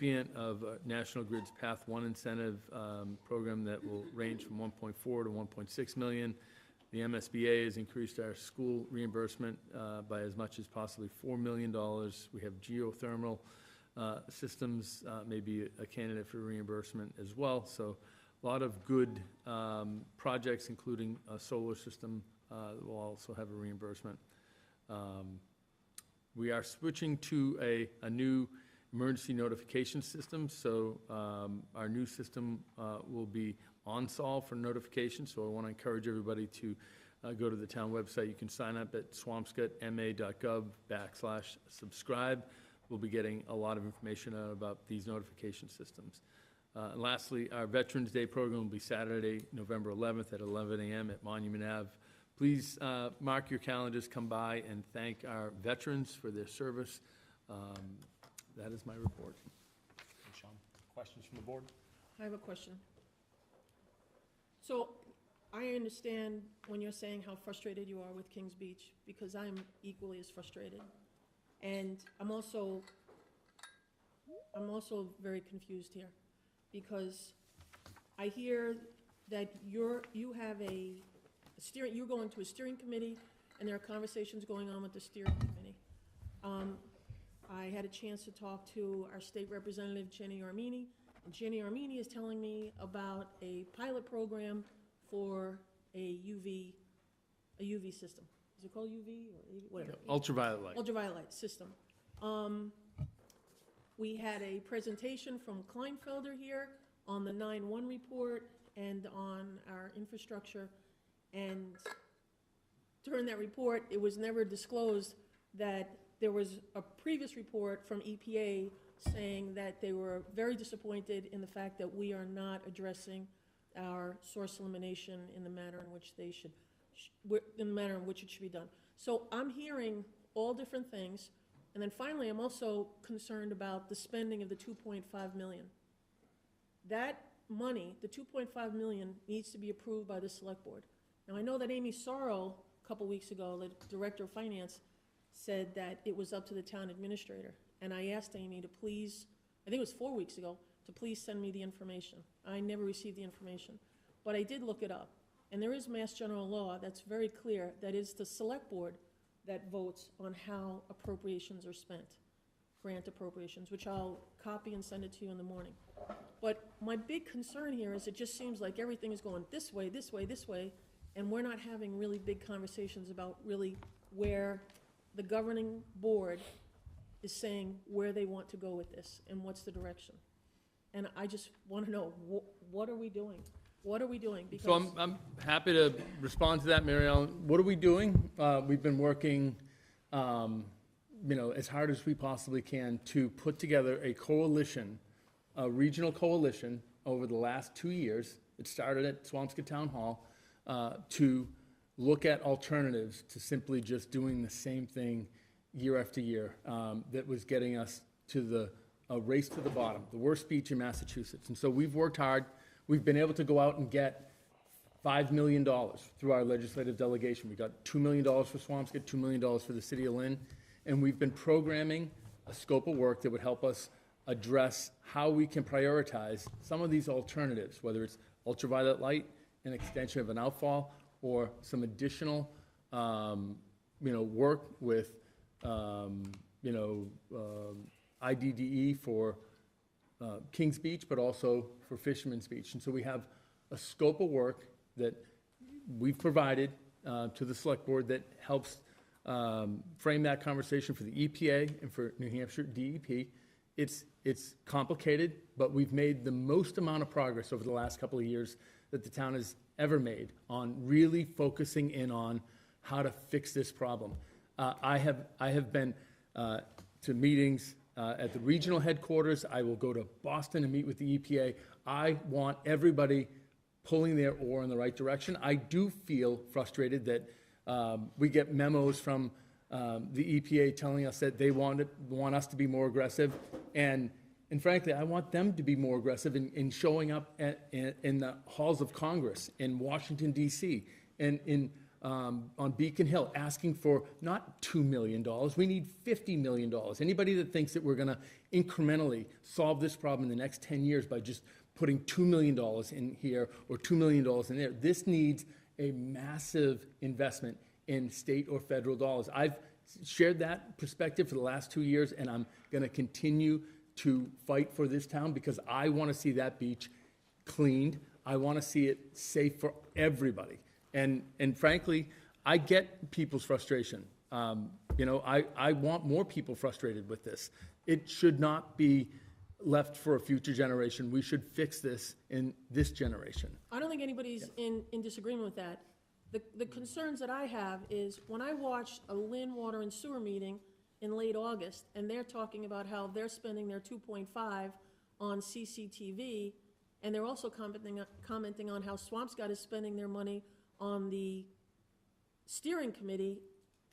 recipient of National Grid's Path 1 incentive program that will range from 1.4 to 1.6 million. The MSBA has increased our school reimbursement by as much as possibly $4 million. We have geothermal systems, maybe a candidate for reimbursement as well. So a lot of good projects, including a solar system, that will also have a reimbursement. We are switching to a new emergency notification system. So our new system will be on-solve for notification. So I want to encourage everybody to go to the town website. You can sign up at swampscottma.gov/subscribe. We'll be getting a lot of information out about these notification systems. Lastly, our Veterans Day program will be Saturday, November 11th at 11 a.m. at Monument Ave. Please mark your calendars, come by and thank our veterans for their service. That is my report. Thanks, Sean. Questions from the board? I have a question. So I understand when you're saying how frustrated you are with Kings Beach, because I'm equally as frustrated. And I'm also very confused here, because I hear that you're going to a steering committee, and there are conversations going on with the steering committee. I had a chance to talk to our state representative, Jenny Armini, and Jenny Armini is telling me about a pilot program for a UV system. Is it called UV or whatever? Ultraviolet light. Ultraviolet light system. We had a presentation from Kleinfelder here on the 9/1 report and on our infrastructure. And during that report, it was never disclosed that there was a previous report from EPA saying that they were very disappointed in the fact that we are not addressing our source elimination in the manner in which they should, in the manner in which it should be done. So I'm hearing all different things. And then finally, I'm also concerned about the spending of the $2.5 million. That money, the $2.5 million, needs to be approved by the select board. Now, I know that Amy Sorrell, a couple weeks ago, the director of finance, said that it was up to the town administrator. And I asked Amy to please, I think it was 4 weeks ago, to please send me the information. I never received the information. But I did look it up. And there is Mass General Law that's very clear that it's the select board that votes on how appropriations are spent, grant appropriations, which I'll copy and send it to you in the morning. But my big concern here is it just seems like everything is going this way, this way, this way, and we're not having really big conversations about really where the governing board is saying where they want to go with this and what's the direction. And I just want to know, what are we doing? What are we doing? Because So I'm happy to respond to that, Mary Ellen. What are we doing? We've been working, as hard as we possibly can to put together a coalition, a regional coalition over the last 2 years. It started at Swampscott Town Hall to look at alternatives to simply just doing the same thing year after year that was getting us to a race to the bottom, the worst beach in Massachusetts. And so we've worked hard. We've been able to go out and get $5 million through our legislative delegation. We got $2 million for Swampscott, $2 million for the city of Lynn, and we've been programming a scope of work that would help us address how we can prioritize some of these alternatives, whether it's ultraviolet light, an extension of an outfall, or some additional, work with, IDDE for Kings Beach, but also for Fisherman's Beach. And so we have a scope of work that we've provided to the select board that helps frame that conversation for the EPA and for New Hampshire DEP. It's complicated, but we've made the most amount of progress over the last couple of years that the town has ever made on really focusing in on how to fix this problem. I have been to meetings at the regional headquarters. I will go to Boston and meet with the EPA. I want everybody pulling their oar in the right direction. I do feel frustrated that we get memos from the EPA telling us that they want us to be more aggressive, and frankly, I want them to be more aggressive in showing up in the halls of Congress, in Washington, D.C., and in on Beacon Hill, asking for not $2 million, we need $50 million. Anybody that thinks that we're gonna incrementally solve this problem in the next 10 years by just putting $2 million in here or $2 million in there, this needs a massive investment in state or federal dollars. I've shared that perspective for the last 2 years, and I'm gonna continue to fight for this town because I wanna see that beach cleaned. I wanna see it safe for everybody. And frankly, I get people's frustration. You know, I want more people frustrated with this. It should not be left for a future generation. We should fix this in this generation. I don't think anybody's in disagreement with that. The concerns that I have is when I watched a Lynn Water and Sewer meeting in late August, and they're talking about how they're spending their 2.5 on CCTV, and they're also commenting on how Swampscott is spending their money on the steering committee.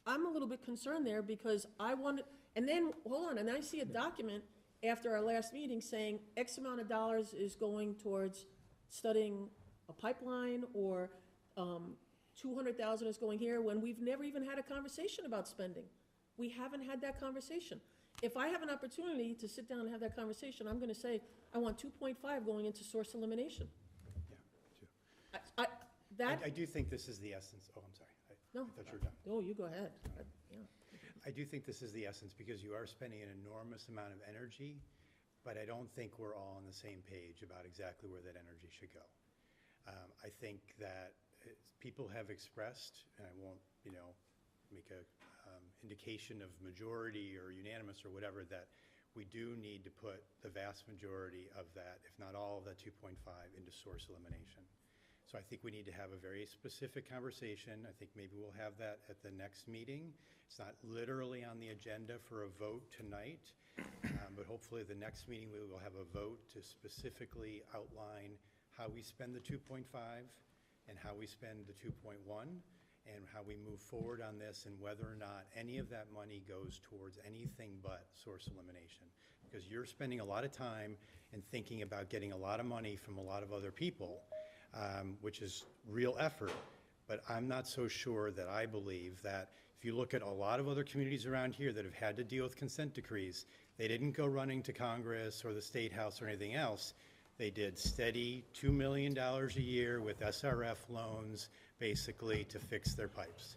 I'm a little bit concerned there because I want, and then, hold on, and I see a document after our last meeting saying X amount of dollars is going towards studying a pipeline, or 200,000 is going here, when we've never even had a conversation about spending. We haven't had that conversation. If I have an opportunity to sit down and have that conversation, I'm gonna say, I want 2.5 going into source elimination. Yeah, I do think this is the essence. Oh, I'm sorry. No. I thought you were done. Oh, you go ahead. Yeah. I do think this is the essence because you are spending an enormous amount of energy, but I don't think we're all on the same page about exactly where that energy should go. I think that people have expressed, and I won't, you know, make a indication of majority or unanimous or whatever, that we do need to put the vast majority of that, if not all of that 2.5, into source elimination. So I think we need to have a very specific conversation. I think maybe we'll have that at the next meeting. It's not literally on the agenda for a vote tonight, but hopefully the next meeting we will have a vote to specifically outline how we spend the 2.5 and how we spend the 2.1 and how we move forward on this, and whether or not any of that money goes towards anything but source elimination. Because you're spending a lot of time and thinking about getting a lot of money from a lot of other people, which is real effort. But I'm not so sure that I believe that if you look at a lot of other communities around here that have had to deal with consent decrees, they didn't go running to Congress or the State House or anything else. They did steady $2 million a year with SRF loans, basically, to fix their pipes.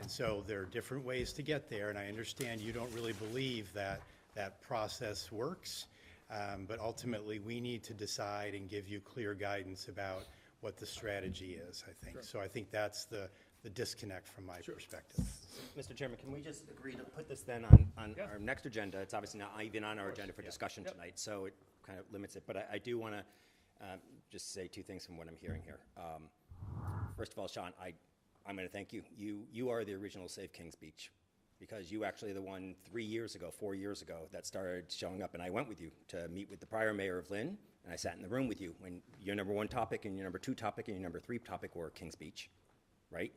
And so there are different ways to get there, and I understand you don't really believe that that process works, but ultimately we need to decide and give you clear guidance about what the strategy is, I think. Sure. So I think that's the disconnect from my perspective. Mr. Chairman, Can we just agree to put this then on Yeah. our next agenda? It's obviously not even on our agenda for discussion tonight, so it kind of limits it. But I do want to just say two things from what I'm hearing here. First of all, Sean, I'm going to thank you. You are the original Save Kings Beach, because you actually are the one 4 years ago, that started showing up. And I went with you to meet with the prior mayor of Lynn, and I sat in the room with you when your number one topic and your number two topic and your number three topic were Kings Beach, right?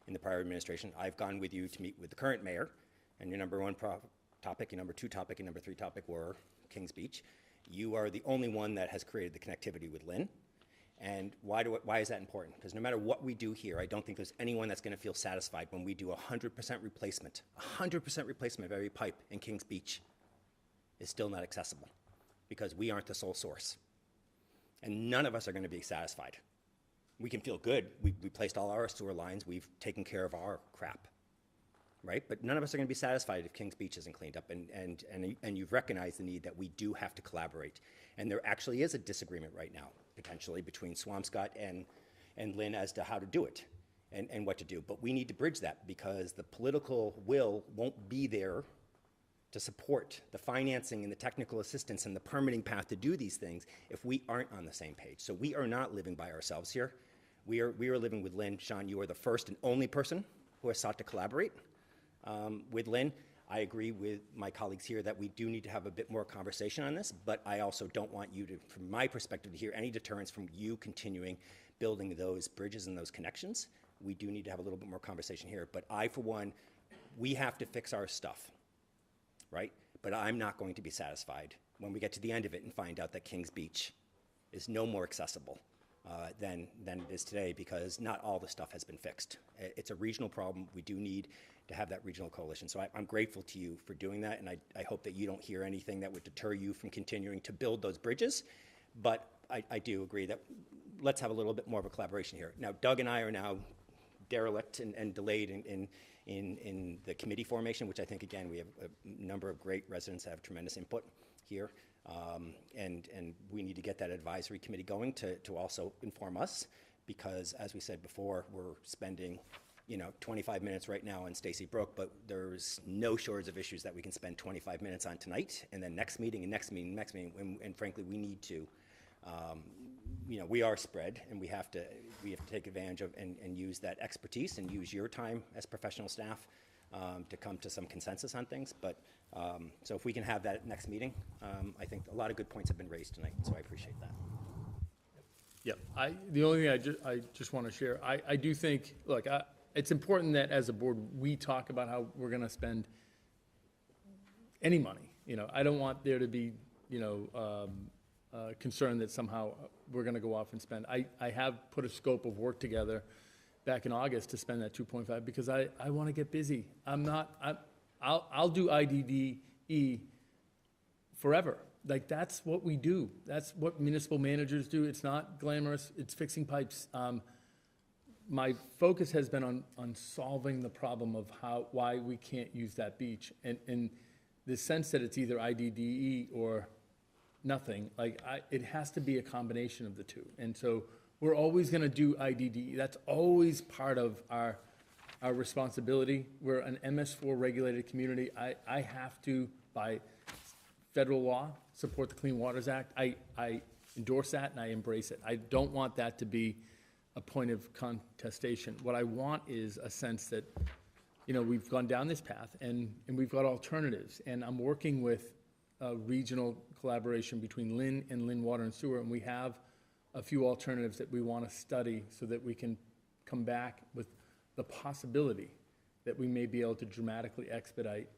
In the prior administration. I've gone with you to meet with the current mayor, and your number one topic, your number two topic, and number three topic were Kings Beach. You are the only one that has created the connectivity with Lynn. And why is that important? Because no matter what we do here, I don't think there's anyone that's going to feel satisfied when we do 100% replacement. 100% replacement of every pipe in Kings Beach is still not accessible because we aren't the sole source. And none of us are going to be satisfied. We can feel good. We replaced all our sewer lines. We've taken care of our crap, right? But none of us are going to be satisfied if Kings Beach isn't cleaned up. And you've recognized the need that we do have to collaborate. And there actually is a disagreement right now, potentially, between Swampscott and Lynn as to how to do it and what to do. But we need to bridge that because the political will won't be there to support the financing and the technical assistance and the permitting path to do these things if we aren't on the same page. So we are not living by ourselves here. We are living with Lynn. Sean, you are the first and only person who has sought to collaborate with Lynn. I agree with my colleagues here that we do need to have a bit more conversation on this, but I also don't want you to, from my perspective, to hear any deterrence from you continuing building those bridges and those connections. We do need to have a little bit more conversation here, but I, for one, we have to fix our stuff, right? But I'm not going to be satisfied when we get to the end of it and find out that Kings Beach is no more accessible than it is today, because not all the stuff has been fixed. It's a regional problem. We do need to have that regional coalition. So I'm grateful to you for doing that, and I hope that you don't hear anything that would deter you from continuing to build those bridges. But I do agree that let's have a little bit more of a collaboration here. Now, Doug and I are now derelict and delayed in the committee formation, which I think, again, we have a number of great residents that have tremendous input here. And we need to get that advisory committee going to also inform us, because as we said before, we're spending 25 minutes right now on Stacy Brook, but there's no shortage of issues that we can spend 25 minutes on tonight, and then next meeting, and next meeting, next meeting, and frankly, we need to, we are spread, and we have to take advantage of and use that expertise and use your time as professional staff to come to some consensus on things. But so if we can have that next meeting, I think a lot of good points have been raised tonight, so I appreciate that. Yep. The only thing I just want to share, I do think, look, it's important that as a board, we talk about how we're going to spend any money. I don't want there to be, concern that somehow we're going to go off and spend. I have put a scope of work together back in August to spend that 2.5 because I want to get busy. I'll do IDDE forever. Like, that's what we do. That's what municipal managers do. It's not glamorous. It's fixing pipes. My focus has been on solving the problem of why we can't use that beach. And the sense that it's either IDDE or nothing, it has to be a combination of the two. And so we're always going to do IDDE. That's always part of our responsibility. We're an MS4 regulated community. I have to, by federal law, support the Clean Waters Act. I endorse that and I embrace it. I don't want that to be a point of contestation. What I want is a sense that, we've gone down this path and we've got alternatives. And I'm working with a regional collaboration between Lynn and Lynn Water and Sewer, and we have a few alternatives that we want to study so that we can come back with the possibility that we may be able to dramatically expedite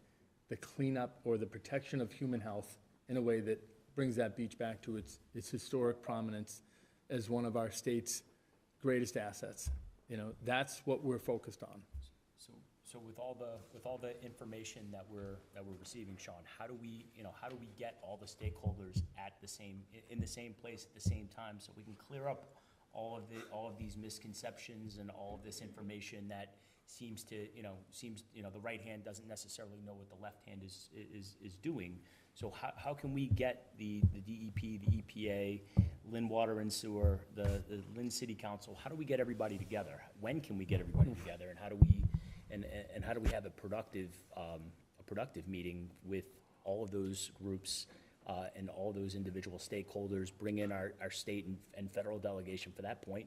the cleanup or the protection of human health in a way that brings that beach back to its historic prominence as one of our state's greatest assets. That's what we're focused on. So with all the information that we're receiving, Sean, how do we get all the stakeholders in the same place at the same time, so we can clear up all of these misconceptions and all of this information that seems the right hand doesn't necessarily know what the left hand is doing. So how can we get the DEP, the EPA, Lynn Water and Sewer, the Lynn City Council, how do we get everybody together? When can we get everybody together, and how do we have a productive meeting with all of those groups and all those individual stakeholders, bring in our state and federal delegation for that point,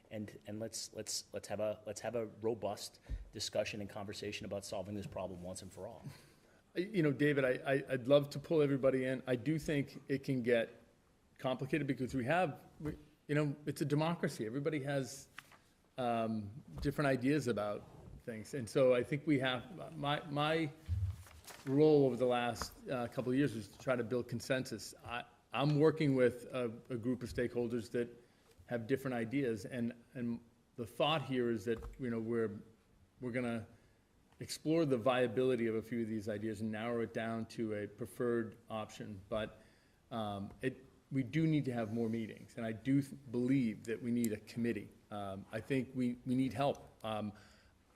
and let's have a robust discussion and conversation about solving this problem once and for all. David, I'd love to pull everybody in. I do think it can get complicated because it's a democracy. Everybody has different ideas about things. And so I think we have, my role over the last couple of years is to try to build consensus. I'm working with a group of stakeholders that have different ideas. And the thought here is that, we're going to explore the viability of a few of these ideas and narrow it down to a preferred option. But we do need to have more meetings. And I do believe that we need a committee. I think we need help.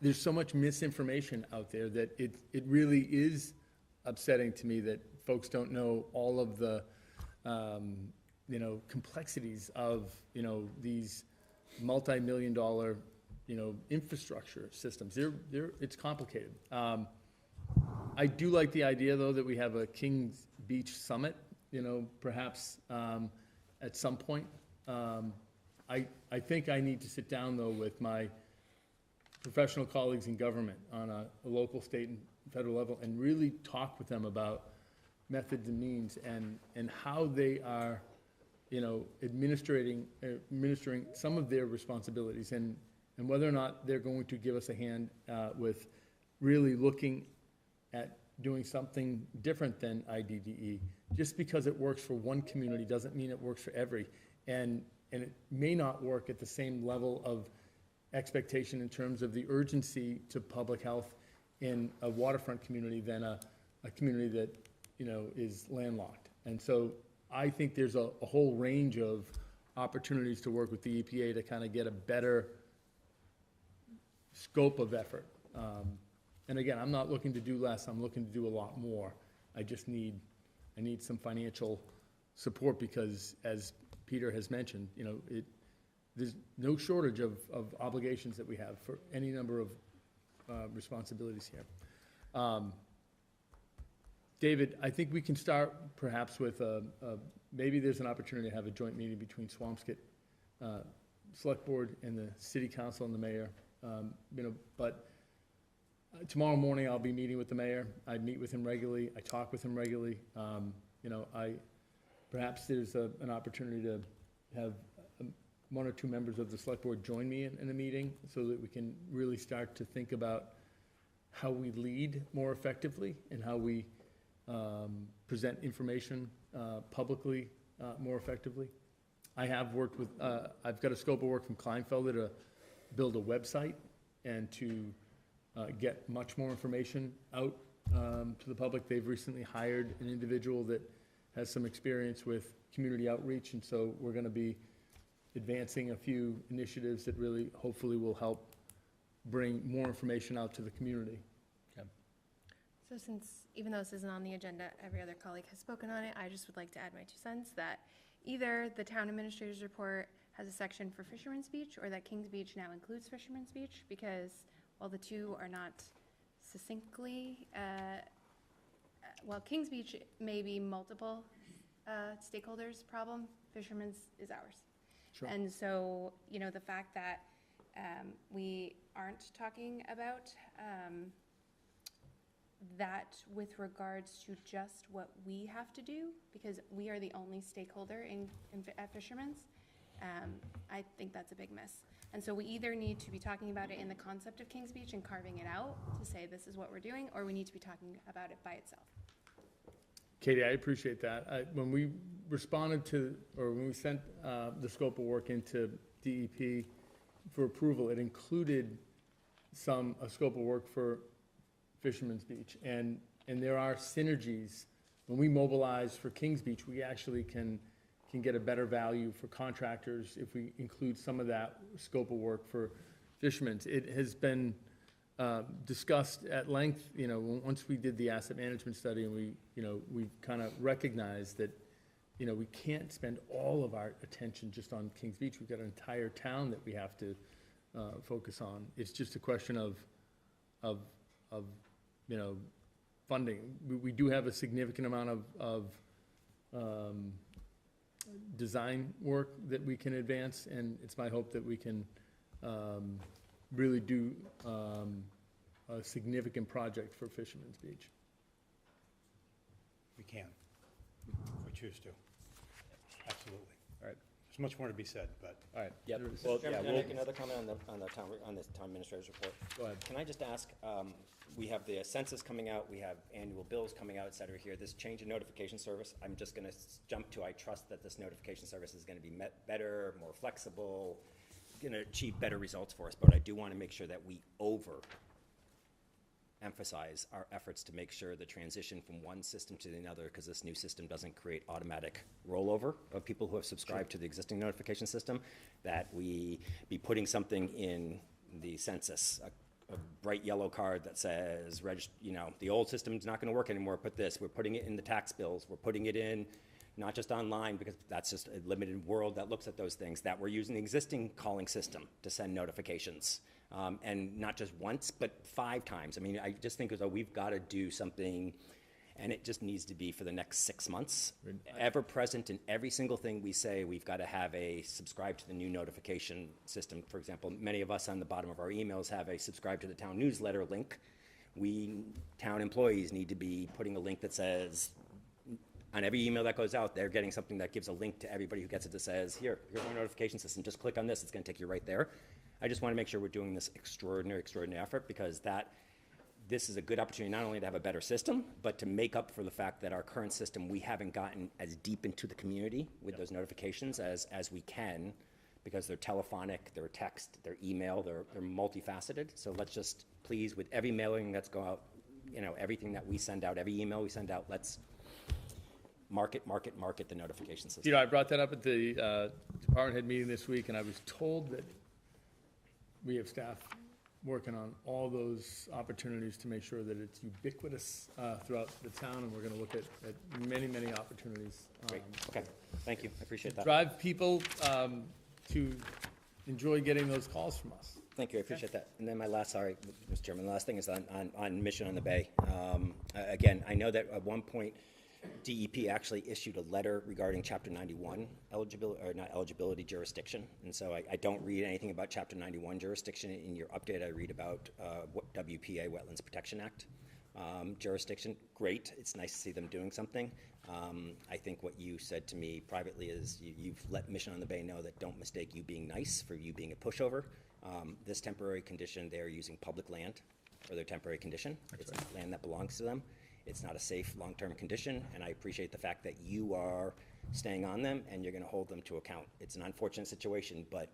There's so much misinformation out there that it really is upsetting to me that folks don't know all of the complexities of these multi-million-dollar infrastructure systems. It's complicated. I do like the idea, though, that we have a Kings Beach summit. Perhaps at some point. I think I need to sit down, though, with my professional colleagues in government on a local, state, and federal level and really talk with them about methods and means and how they are, administering some of their responsibilities and whether or not they're going to give us a hand with really looking at doing something different than IDDE. Just because it works for one community doesn't mean it works for every. And and it may not work at the same level of expectation in terms of the urgency to public health in a waterfront community than a community that, you know, is landlocked. And so I think there's a whole range of opportunities to work with the EPA to kind of get a better scope of effort. And again, I'm not looking to do less, I'm looking to do a lot more. I need some financial support because, as Peter has mentioned, you know, there's no shortage of obligations that we have for any number of responsibilities here. David, I think we can start perhaps with maybe there's an opportunity to have a joint meeting between Swampscott Select Board and the City Council and the Mayor. You know, but tomorrow morning I'll be meeting with the Mayor. I meet with him regularly. I talk with him regularly. You know, perhaps there's an opportunity to have one or two members of the Select Board join me in a meeting so that we can really start to think about how we lead more effectively and how we present information publicly more effectively. I have worked with, I've got a scope of work from Kleinfelder to build a website and to get much more information out to the public. They've recently hired an individual that has some experience with community outreach, and so we're going to be advancing a few initiatives that really hopefully will help bring more information out to the community. So since, even though this isn't on the agenda, every other colleague has spoken on it, I just would like to add my 2 cents that either the town administrator's report has a section for fisherman's beach, or that Kings Beach now includes fisherman's beach, because while the two are not succinctly, while Kings Beach may be multiple stakeholders' problem, fisherman's is ours. Sure. And so, you know, the fact that we aren't talking about that with regards to just what we have to do, because we are the only stakeholder at Fisherman's, I think that's a big miss. And so we either need to be talking about it in the concept of Kings Beach and carving it out to say this is what we're doing, or we need to be talking about it by itself. Katie, I appreciate that. When we responded to, or when we sent the scope of work into DEP for approval, it included a scope of work for Fisherman's Beach. And there are synergies. When we mobilize for Kings Beach, we actually can get a better value for contractors if we include some of that scope of work for Fisherman's. It has been discussed at length, you know, once we did the asset management study, and we kind of recognized that, you know, we can't spend all of our attention just on Kings Beach. We've got an entire town that we have to focus on. It's just a question of you know, funding. We do have a significant amount of design work that we can advance, and it's my hope that we can really do a significant project for Fisherman's Beach. We can, if we choose to. Absolutely. All right. There's much more to be said, but. All right, yep. Mr. Well, Chairman, yeah, can I we'll, make another comment on this town administrator's report? Go ahead. Can I just ask, we have the census coming out, we have annual bills coming out, et cetera here. This change in notification service, I'm just gonna jump to, I trust that this notification service is gonna be better, more flexible, gonna achieve better results for us, but I do wanna make sure that we emphasize our efforts to make sure the transition from one system to another, because this new system doesn't create automatic rollover of people who have subscribed to the existing notification system, that we be putting something in the census, a bright yellow card that says, you know, the old system's not gonna work anymore, put this. We're putting it in the tax bills. We're putting it in, not just online, because that's just a limited world that looks at those things, that we're using the existing calling system to send notifications. And not just once, but 5 times. I mean, I just think as though we've got to do something, and it just needs to be for the next 6 months. Ever present in every single thing we say, we've got to have a subscribe to the new notification system. For example, many of us on the bottom of our emails have a subscribe to the town newsletter link. We, town employees, need to be putting a link that says, on every email that goes out, they're getting something that gives a link to everybody who gets it that says, here's our notification system, just click on this, it's going to take you right there. I just want to make sure we're doing this extraordinary effort, because this is a good opportunity not only to have a better system, but to make up for the fact that our current system, we haven't gotten as deep into the community with those notifications as we can, because they're telephonic, they're text, they're email, they're multifaceted. So let's just please, with every mailing that's go out, you know, everything that we send out, every email we send out, let's market the notification system. You know, I brought that up at the department head meeting this week, and I was told that we have staff working on all those opportunities to make sure that it's ubiquitous throughout the town, and we're gonna look at many, many opportunities. Great, okay, thank you, I appreciate that. Drive people to enjoy getting those calls from us. Thank you, I appreciate that. And then my last, sorry, Mr. Chairman, the last thing is on Mission on the Bay. Again, I know that at one point, DEP actually issued a letter regarding Chapter 91 eligibility, or not eligibility, jurisdiction. And so I don't read anything about Chapter 91 jurisdiction. In your update, I read about WPA, Wetlands Protection Act jurisdiction. Great, it's nice to see them doing something. I think what you said to me privately is you've let Mission on the Bay know that don't mistake you being nice for you being a pushover. This temporary condition, they are using public land for their temporary condition. It's land that belongs to them. It's not a safe long-term condition, and I appreciate the fact that you are staying on them and you're going to hold them to account. It's an unfortunate situation, but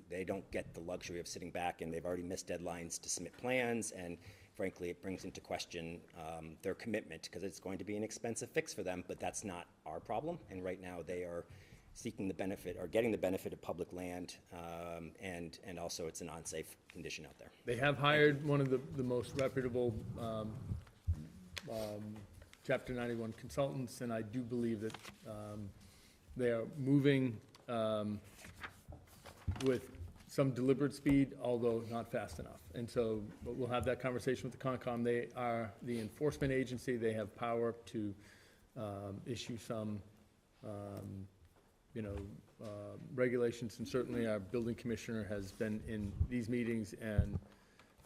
they don't get the luxury of sitting back, and they've already missed deadlines to submit plans, and frankly, it brings into question their commitment, because it's going to be an expensive fix for them, but that's not our problem, and right now they are seeking the benefit, or getting the benefit of public land, and also it's an unsafe condition out there. They have hired one of the most reputable Chapter 91 consultants, and I do believe that they are moving with some deliberate speed, although not fast enough. And so, but we'll have that conversation with the Concom. They are the enforcement agency. They have power to issue some, regulations, and certainly our building commissioner has been in these meetings, and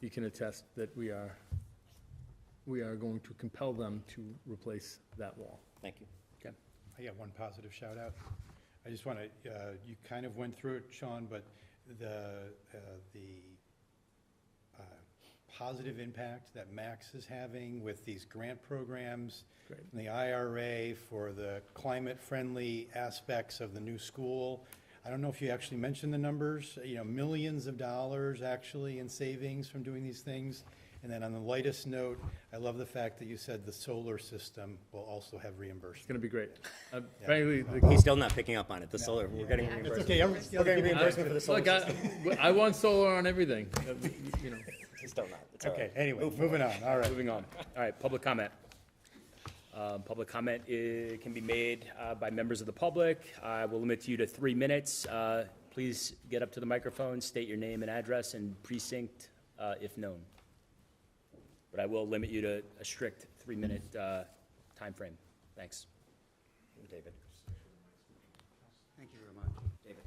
he can attest that we are going to compel them to replace that wall. Thank you. Okay. I got one positive shout out. I just want to, you kind of went through it, Sean, but the positive impact that Max is having with these grant programs, Great. and the IRA for the climate-friendly aspects of the new school. I don't know if you actually mentioned the numbers, millions of dollars actually in savings from doing these things. And then on the lightest note, I love the fact that you said the solar system will also have It's reimbursement. going to be great. Frankly, He's still not picking up on it, the solar, we're getting reimbursement. We're getting reimbursement for the solar look, system. I want solar on everything, He's still not, it's all Okay, right. anyway, moving on, all right. Moving on. All right, public comment. Public comment can be made by members of the public. I will limit you to 3 minutes. Please get up to the microphone, state your name and address and precinct if known. But I will limit you to a strict 3-minute time frame. Thanks. David. Thank you very much. David.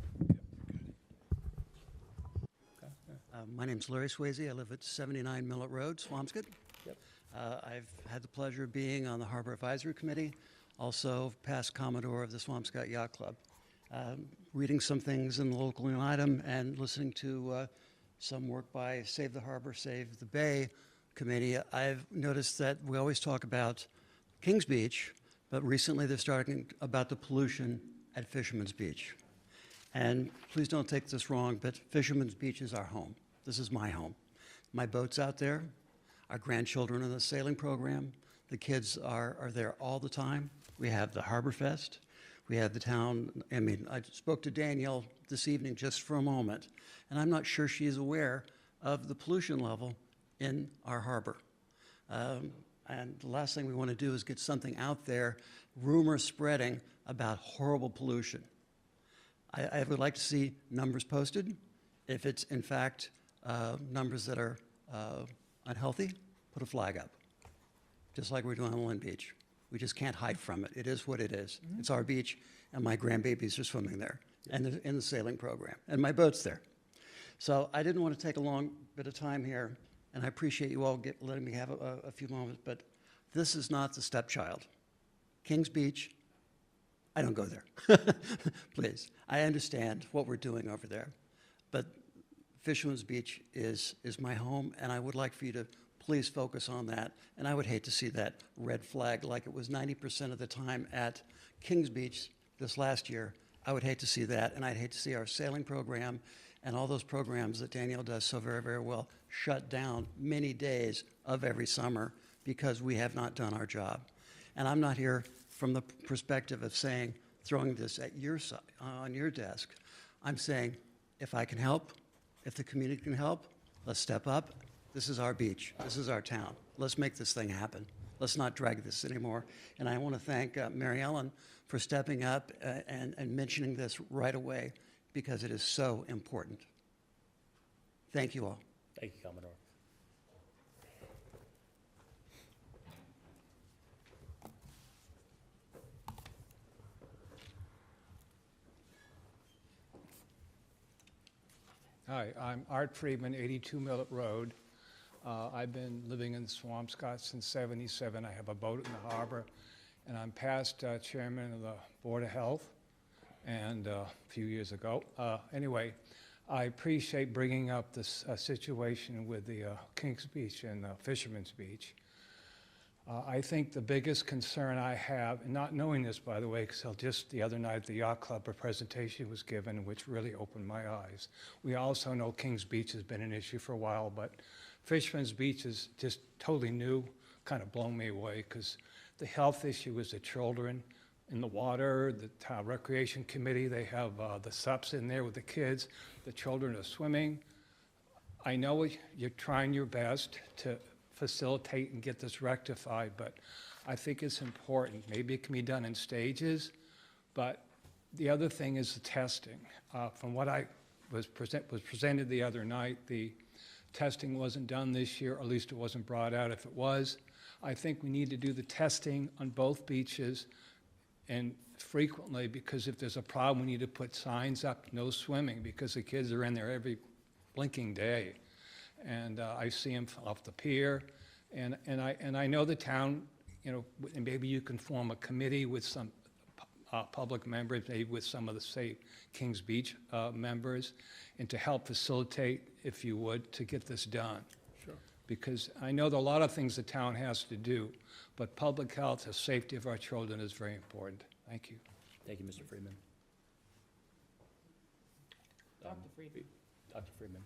My name's Larry Swayze. I live at 79 Millet Road, Swampscott. Yep. I've had the pleasure of being on the Harbor Advisory Committee, also past Commodore of the Swampscott Yacht Club. Reading some things in the local item and listening to some work by Save the Harbor, Save the Bay Committee, I've noticed that we always talk about Kings Beach, but recently they're starting about the pollution at Fisherman's Beach. And please don't take this wrong, but Fisherman's Beach is our home. This is my home. My boat's out there. Our grandchildren are in the sailing program. The kids are there all the time. We have the Harbor Fest. We have the town. I spoke to Danielle this evening just for a moment, and I'm not sure she's aware of the pollution level in our harbor. And the last thing we want to do is get something out there, rumor spreading about horrible pollution. I would like to see numbers posted. If it's in fact numbers that are unhealthy, put a flag up, just like we're doing on Lynn Beach. We just can't hide from it. It is what it is. Mm-hmm. It's our beach, and my grandbabies are swimming there, and in the sailing program, and my boat's there. So I didn't want to take a long bit of time here, and I appreciate you all letting me have a few moments, but this is not the stepchild. Kings Beach, I don't go there. Please. I understand what we're doing over there, but Fisherman's Beach is my home, and I would like for you to please focus on that. And I would hate to see that red flag like it was 90% of the time at Kings Beach this last year. I would hate to see that, and I'd hate to see our sailing program and all those programs that Danielle does so very, very well shut down many days of every summer because we have not done our job. And I'm not here from the perspective of saying, throwing this at your side, on your desk. I'm saying, if I can help, if the community can help, let's step up. This is our beach. This is our town. Let's make this thing happen. Let's not drag this anymore. And I want to thank Mary Ellen for stepping up and mentioning this right away, because it is so important. Thank you all. Thank you, Commodore. Hi, I'm Art Friedman, 82 Millet Road. I've been living in Swampscott since '77. I have a boat in the harbor, and I'm past chairman of the Board of Health, and a few years ago. Anyway, I appreciate bringing up this situation with the Kings Beach and Fisherman's Beach. I think the biggest concern I have, and not knowing this, by the way, because just the other night at the Yacht Club, a presentation was given which really opened my eyes. We also know Kings Beach has been an issue for a while, but Fisherman's Beach is just totally new, kind of blown me away, because the health issue is the children in the water, the town recreation committee, they have the SUPs in there with the kids, the children are swimming. I know you're trying your best to facilitate and get this rectified, but I think it's important. Maybe it can be done in stages, but the other thing is the testing. From what I was presented the other night, the testing wasn't done this year, or at least it wasn't brought out. If it was, I think we need to do the testing on both beaches and frequently, because if there's a problem, we need to put signs up, no swimming, because the kids are in there every blinking day. And I see them off the pier, and I know the town, you know, and maybe you can form a committee with some public members, maybe with some of the, say, Kings Beach members, and to help facilitate, if you would, to get this done. Sure. Because I know there are a lot of things the town has to do, but public health, the safety of our children is very important. Thank you. Thank you, Mr. Friedman. Dr. Friedman.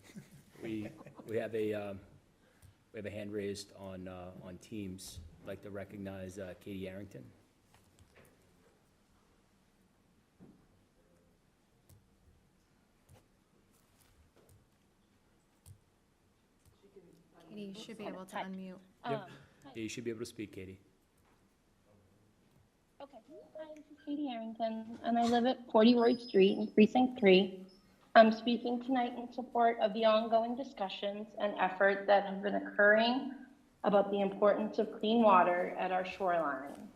We have a hand raised on Teams. I'd like to recognize Katie Arrington. Katie, you should be able to unmute. Yep. Yeah, you should be able to speak, Katie. Okay. Hi, this is Katie Harrington, and I live at 40 Roy Street in Precinct 3. I'm speaking tonight in support of the ongoing discussions and effort that have been occurring about the importance of clean water at our shoreline.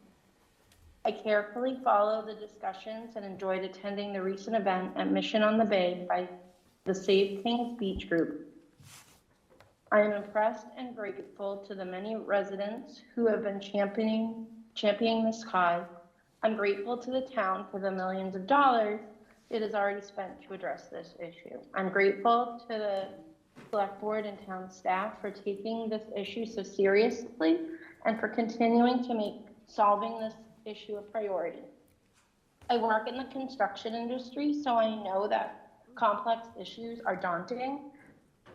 I carefully follow the discussions and enjoyed attending the recent event at Mission on the Bay by the Save Kings Beach group. I am impressed and grateful to the many residents who have been championing this cause. I'm grateful to the town for the millions of dollars it has already spent to address this issue. I'm grateful to the select board and town staff for taking this issue so seriously and for continuing to make solving this issue a priority. I work in the construction industry, so I know that complex issues are daunting,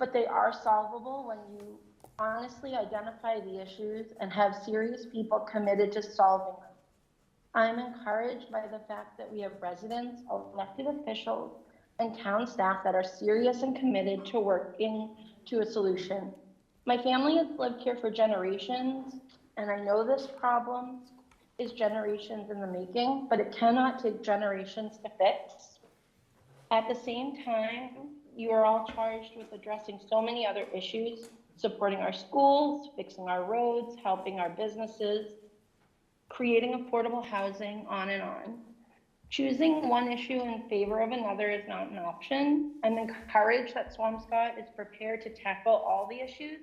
but they are solvable when you honestly identify the issues and have serious people committed to solving them. I'm encouraged by the fact that we have residents, elected officials, and town staff that are serious and committed to working to a solution. My family has lived here for generations, and I know this problem is generations in the making, but it cannot take generations to fix. At the same time, you are all charged with addressing so many other issues, supporting our schools, fixing our roads, helping our businesses, creating affordable housing, on and on. Choosing one issue in favor of another is not an option. I'm encouraged that Swampscott is prepared to tackle all the issues.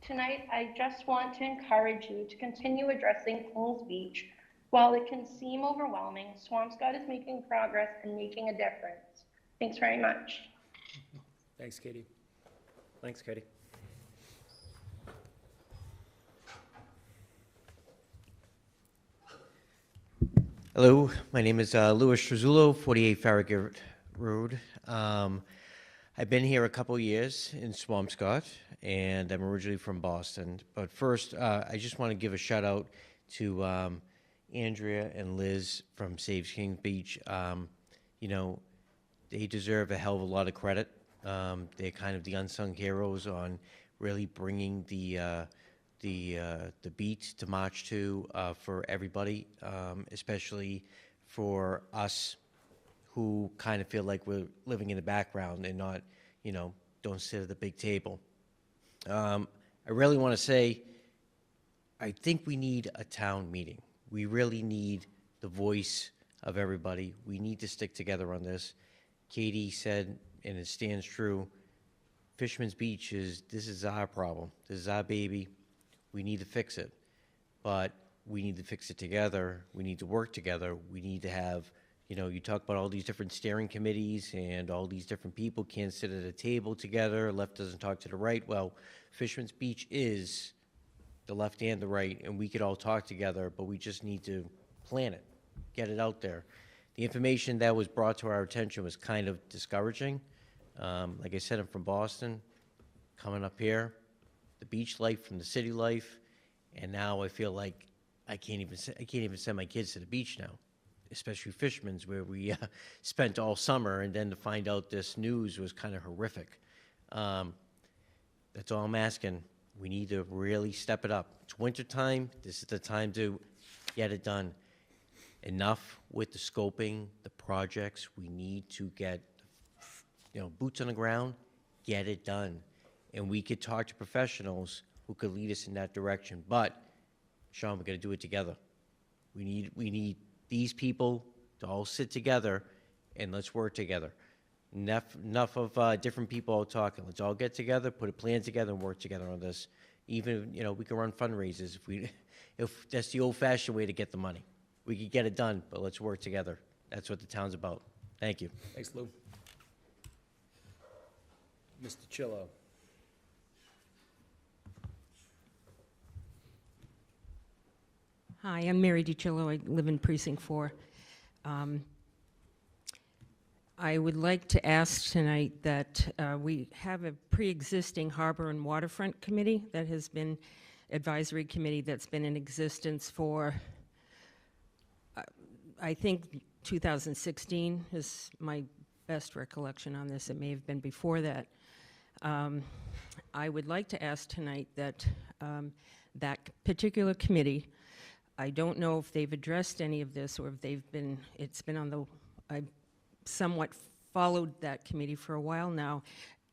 Tonight, I just want to encourage you to continue addressing Kings Beach. While it can seem overwhelming, Swampscott is making progress and making a difference. Thanks very much. Thanks, Katie. Thanks, Katie. Hello, my name is Louis Trezullo, 48 Farragut Road. I've been here a couple years in Swampscott, and I'm originally from Boston. But first, I just want to give a shout out to Andrea and Liz from Saves King Beach. You know, they deserve a hell of a lot of credit. They're kind of the unsung heroes on really bringing the beat to march to for everybody, especially for us who kind of feel like we're living in the background and not, you know, don't sit at the big table. I really want to say, I think we need a town meeting. We really need the voice of everybody. We need to stick together on this. Katie said, and it stands true, Fisherman's Beach this is our problem. This is our baby. We need to fix it. But we need to fix it together. We need to work together. We need to have, you know, you talk about all these different steering committees and all these different people can't sit at a table together. Left doesn't talk to the right. Well, Fisherman's Beach is the left and the right, and we could all talk together, but we just need to plan it, get it out there. The information that was brought to our attention was kind of discouraging. Like I said, I'm from Boston, coming up here, the beach life from the city life, and now I feel like I can't even send my kids to the beach now, especially Fisherman's, where we spent all summer, and then to find out this news was kind of horrific. That's all I'm asking. We need to really step it up. It's wintertime. This is the time to get it done. Enough with the scoping, the projects. We need to get, you know, boots on the ground, get it done. And we could talk to professionals who could lead us in that direction. But, Sean, we're going to do it together. We need these people to all sit together and let's work together. Enough of different people all talking. Let's all get together, put a plan together, and work together on this. Even, you know, we can run fundraisers if that's the old-fashioned way to get the money. We could get it done, but let's work together. That's what the town's about. Thank you. Thanks, Lou. Mr. Chillo. Hi, I'm Mary DiCillo. I live in Precinct 4. I would like to ask tonight that we have a pre-existing Harbor and Waterfront Committee that has been, advisory committee that's been in existence for, I think 2016 is my best recollection on this. It may have been before that. I would like to ask tonight that that particular committee, I don't know if they've addressed any of this or if they've been, it's been on the, I somewhat followed that committee for a while now.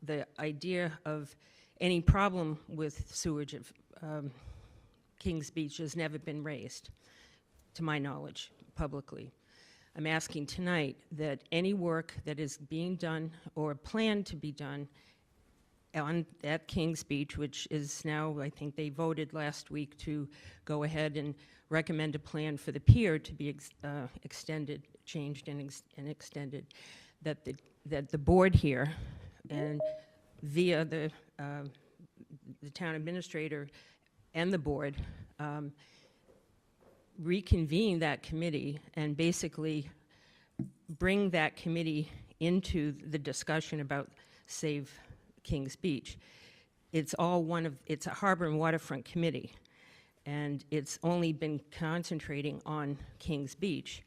The idea of any problem with sewage at Kings Beach has never been raised, to my knowledge, publicly. I'm asking tonight that any work that is being done or planned to be done at Kings Beach, which is now, I think they voted last week to go ahead and recommend a plan for the pier to be extended, changed and extended, that the board here and via the town administrator and the board reconvene that committee and basically bring that committee into the discussion about Save Kings Beach. It's a Harbor and Waterfront Committee, and it's only been concentrating on Kings Beach,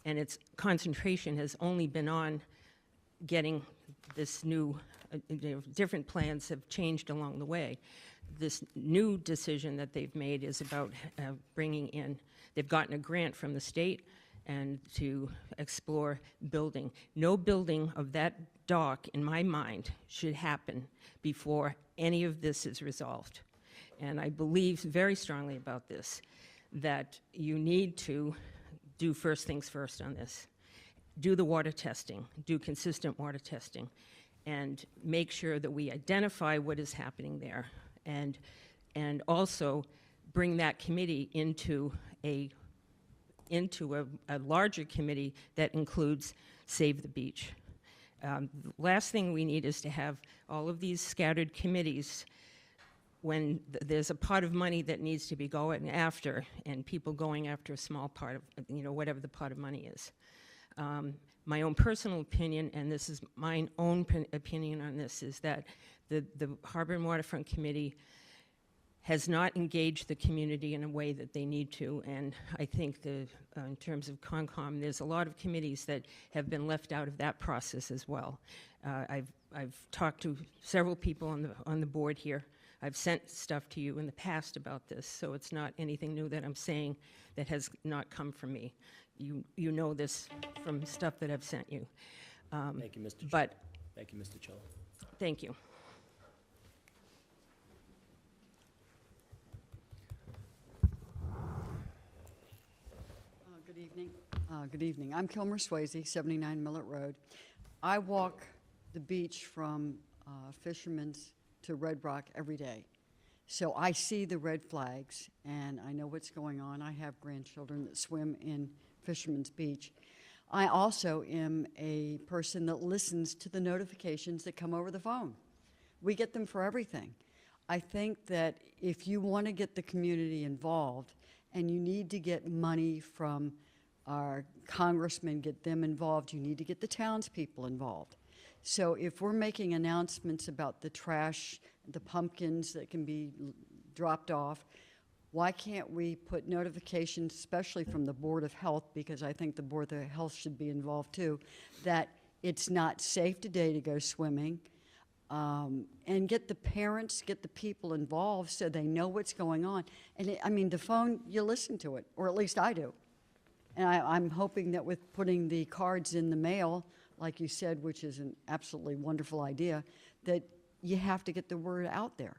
and its concentration has only been on getting this new, different plans have changed along the way. This new decision that they've made is about bringing in, they've gotten a grant from the state and to explore building. No building of that dock, in my mind, should happen before any of this is resolved. And I believe very strongly about this, that you need to do first things first on this. Do the water testing, do consistent water testing, and make sure that we identify what is happening there, and also bring that committee into a larger committee that includes Save the Beach. The last thing we need is to have all of these scattered committees when there's a pot of money that needs to be going after, and people going after a small part of, whatever the pot of money is. My own personal opinion, and this is my own opinion on this, is that the Harbor and Waterfront Committee has not engaged the community in a way that they need to, and I think in terms of Concom, there's a lot of committees that have been left out of that process as well. I've talked to several people on the board here. I've sent stuff to you in the past about this, so it's not anything new that I'm saying that has not come from me. You know this from stuff that I've sent you. Thank you, Mr. Cello. But Thank you, Mr. Cello. thank you. Good evening. Good evening. I'm Kilmer Swayze, 79 Millett Road. I walk the beach from Fisherman's to Red Rock every day. So I see the red flags, and I know what's going on. I have grandchildren that swim in Fisherman's Beach. I also am a person that listens to the notifications that come over the phone. We get them for everything. I think that if you want to get the community involved, and you need to get money from our congressmen, get them involved, you need to get the townspeople involved. So if we're making announcements about the trash, the pumpkins that can be dropped off, why can't we put notifications, especially from the Board of Health, because I think the Board of Health should be involved too, that it's not safe today to go swimming, and get the parents, get the people involved so they know what's going on. And the phone, you listen to it, or at least I do. And I'm hoping that with putting the cards in the mail, like you said, which is an absolutely wonderful idea, that you have to get the word out there.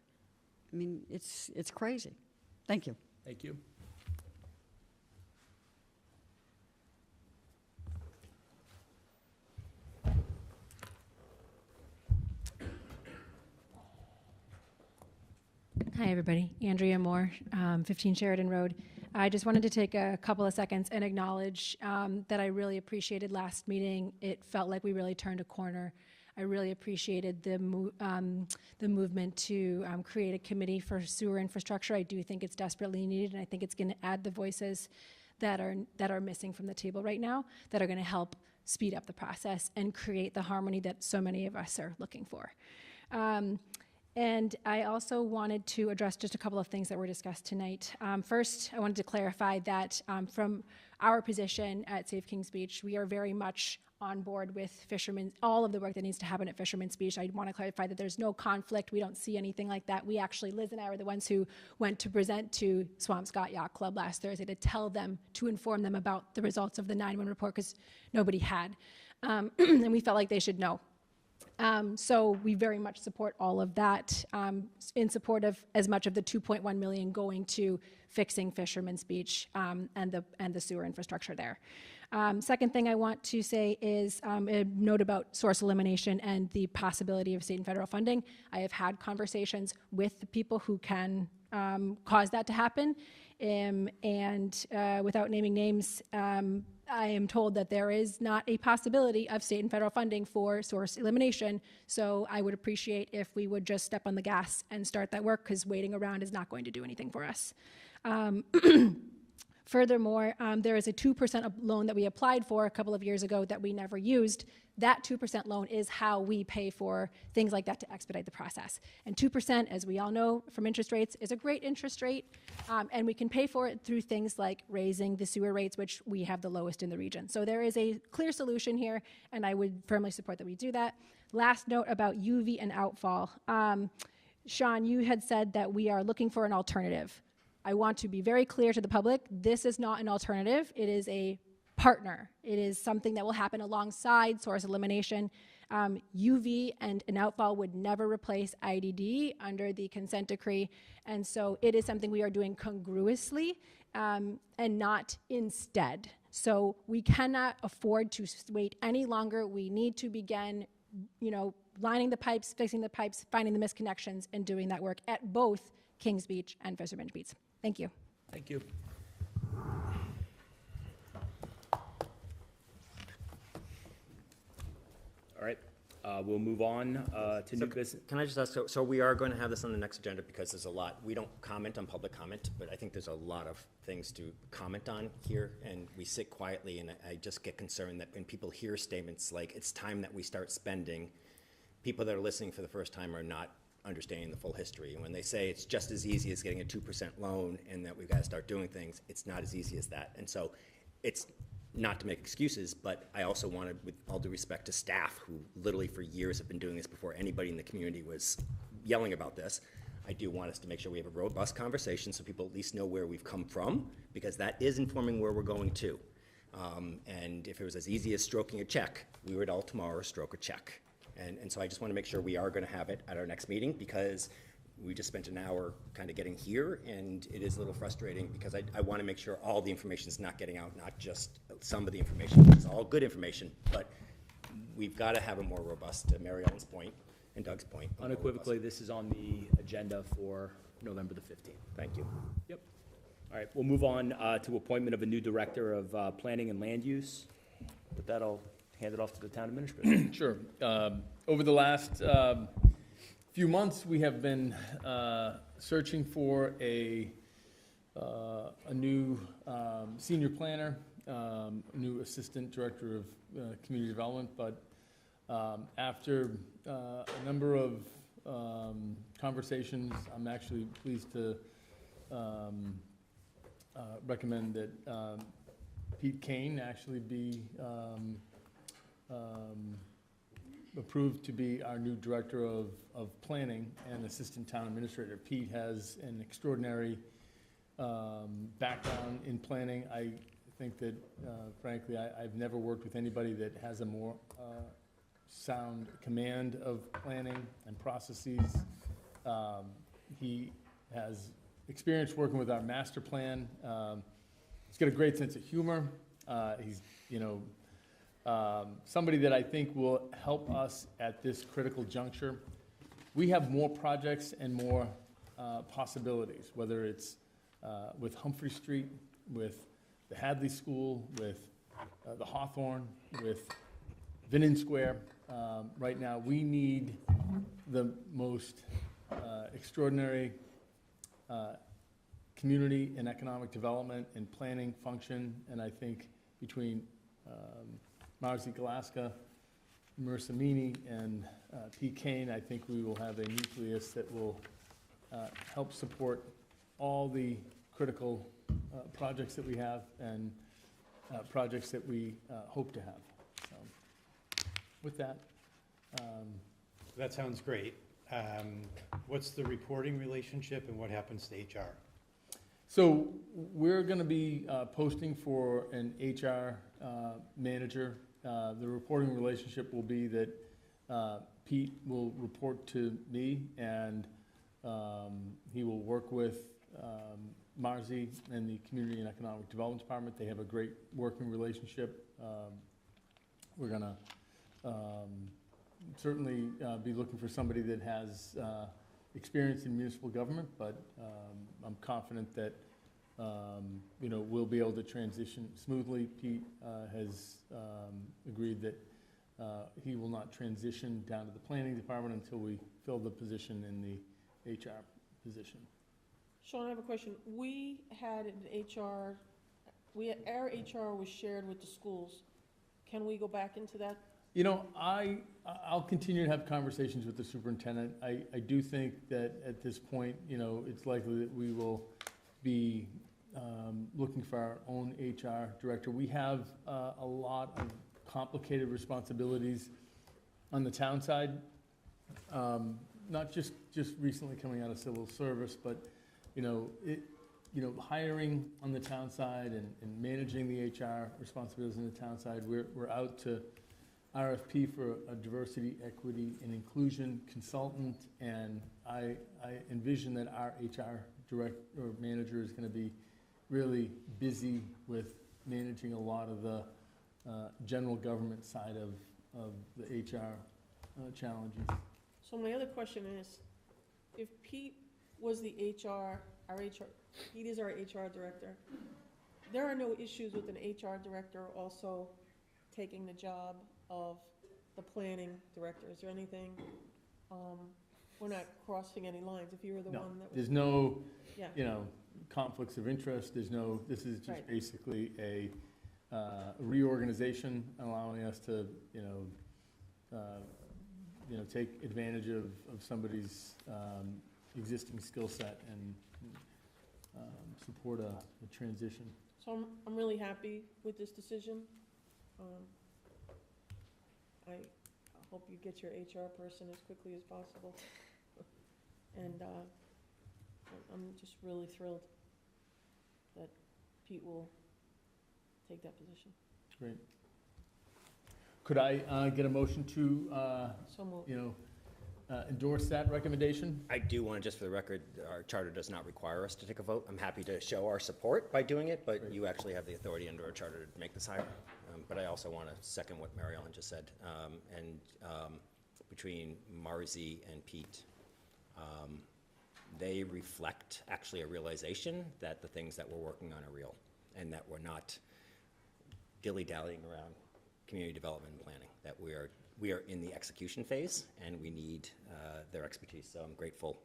It's crazy. Thank you. Thank you. Hi, everybody. Andrea Moore, 15 Sheridan Road. I just wanted to take a couple of seconds and acknowledge that I really appreciated last meeting. It felt like we really turned a corner. I really appreciated the movement to create a committee for sewer infrastructure. I do think it's desperately needed, and I think it's going to add the voices that are missing from the table right now, that are going to help speed up the process and create the harmony that so many of us are looking for. And I also wanted to address just a couple of things that were discussed tonight. First, I wanted to clarify that from our position at Save Kings Beach, we are very much on board with fishermen, all of the work that needs to happen at Fisherman's Beach. I want to clarify that there's no conflict. We don't see anything like that. We actually, Liz and I were the ones who went to present to Swampscott Yacht Club last Thursday to tell them, to inform them about the results of the 9/1 report, because nobody had. And we felt like they should know. So we very much support all of that, in support of as much of the $2.1 million going to fixing Fisherman's Beach and the sewer infrastructure there. Second thing I want to say is a note about source elimination and the possibility of state and federal funding. I have had conversations with the people who can cause that to happen, and without naming names, I am told that there is not a possibility of state and federal funding for source elimination, so I would appreciate if we would just step on the gas and start that work, because waiting around is not going to do anything for us. Furthermore, there is a 2% loan that we applied for a couple of years ago that we never used. That 2% loan is how we pay for things like that to expedite the process. And 2%, as we all know from interest rates, is a great interest rate, and we can pay for it through things like raising the sewer rates, which we have the lowest in the region. So there is a clear solution here, and I would firmly support that we do that. Last note about UV and outfall. Sean, you had said that we are looking for an alternative. I want to be very clear to the public, this is not an alternative. It is a partner. It is something that will happen alongside source elimination. UV and an outfall would never replace IDD under the consent decree, and so it is something we are doing congruously and not instead. So we cannot afford to wait any longer. We need to begin, lining the pipes, fixing the pipes, finding the misconnections, and doing that work at both Kings Beach and Fisherman's Beach. Thank you. Thank you. All right. We'll move on to new business. Can I just ask, so we are going to have this on the next agenda because there's a lot, we don't comment on public comment, but I think there's a lot of things to comment on here, and we sit quietly, and I just get concerned that when people hear statements like, it's time that we start spending, people that are listening for the first time are not understanding the full history. And when they say it's just as easy as getting a 2% loan and that we've got to start doing things, it's not as easy as that. And so it's not to make excuses, but I also wanted, with all due respect to staff who literally for years have been doing this before anybody in the community was yelling about this, I do want us to make sure we have a robust conversation so people at least know where we've come from, because that is informing where we're going to. And if it was as easy as stroking a check, we would all tomorrow stroke a check. And so I just want to make sure we are going to have it at our next meeting, because we just spent an hour kind of getting here, and it is a little frustrating because I want to make sure all the information is not getting out, not just some of the information, which is all good information, but we've got to have a more robust, to Mary Ellen's point and Doug's point. Unequivocally, this is on the agenda for November the 15th. Thank you. Yep. All right, we'll move on to appointment of a new director of planning and land use. With that, I'll hand it off to the town administrator. Sure. Over the last few months, we have been searching for a new senior planner, a new assistant director of community development, but after a number of conversations, I'm actually pleased to recommend that Pete Kane actually be approved to be our new director of planning and assistant town administrator. Pete has an extraordinary background in planning. I think that, frankly, I've never worked with anybody that has a more sound command of planning and processes. He has experience working with our master plan. He's got a great sense of humor. He's, somebody that I think will help us at this critical juncture. We have more projects and more possibilities, whether it's with Humphrey Street, with the Hadley School, with the Hawthorne, with Vinnon Square. Right now, we need the most extraordinary community and economic development and planning function, and I think between Marzi Galaska, Marissa Meany, and Pete Kane, I think we will have a nucleus that will help support all the critical projects that we have and projects that we hope to have. So, with that. That sounds great. What's the reporting relationship and what happens to HR? So we're going to be posting for an HR manager. The reporting relationship will be that Pete will report to me, and he will work with Marzi and the Community and Economic Development Department. They have a great working relationship. We're going to certainly be looking for somebody that has experience in municipal government, but I'm confident that we'll be able to transition smoothly. Pete has agreed that he will not transition down to the planning department until we fill the position in the HR position. Sean, I have a question. We had an HR, our HR was shared with the schools. Can we go back into that? I'll continue to have conversations with the superintendent. I do think that at this point, it's likely that we will be looking for our own HR director. We have a lot of complicated responsibilities on the town side, not just recently coming out of civil service, but hiring on the town side and managing the HR responsibilities on the town side. We're out to RFP for a diversity, equity, and inclusion consultant, and I envision that our HR director or manager is going to be really busy with managing a lot of the general government side of the HR challenges. So my other question is, if Pete was the Pete is our HR director, there are no issues with an HR director also taking the job of the planning director, is there anything, we're not crossing any lines, if you were the No, one that was. there's no, Yeah. you know, conflicts of interest, there's no, this is just Right. basically a reorganization, allowing us to, take advantage of somebody's existing skill set and support a transition. So I'm really happy with this decision. I hope you get your HR person as quickly as possible. And I'm just really thrilled that Pete will take that position. Great. Could I get a motion to, So moved. endorse that recommendation? I do want to, just for the record, our charter does not require us to take a vote. I'm happy to show our support by doing it, but you actually have the authority under our charter to make this hire. But I also want to second what Mary Ellen just said. Between Marzi and Pete, they reflect actually a realization that the things that we're working on are real, and that we're not dilly-dallying around community development and planning, that we are in the execution phase, and we need their expertise. So I'm grateful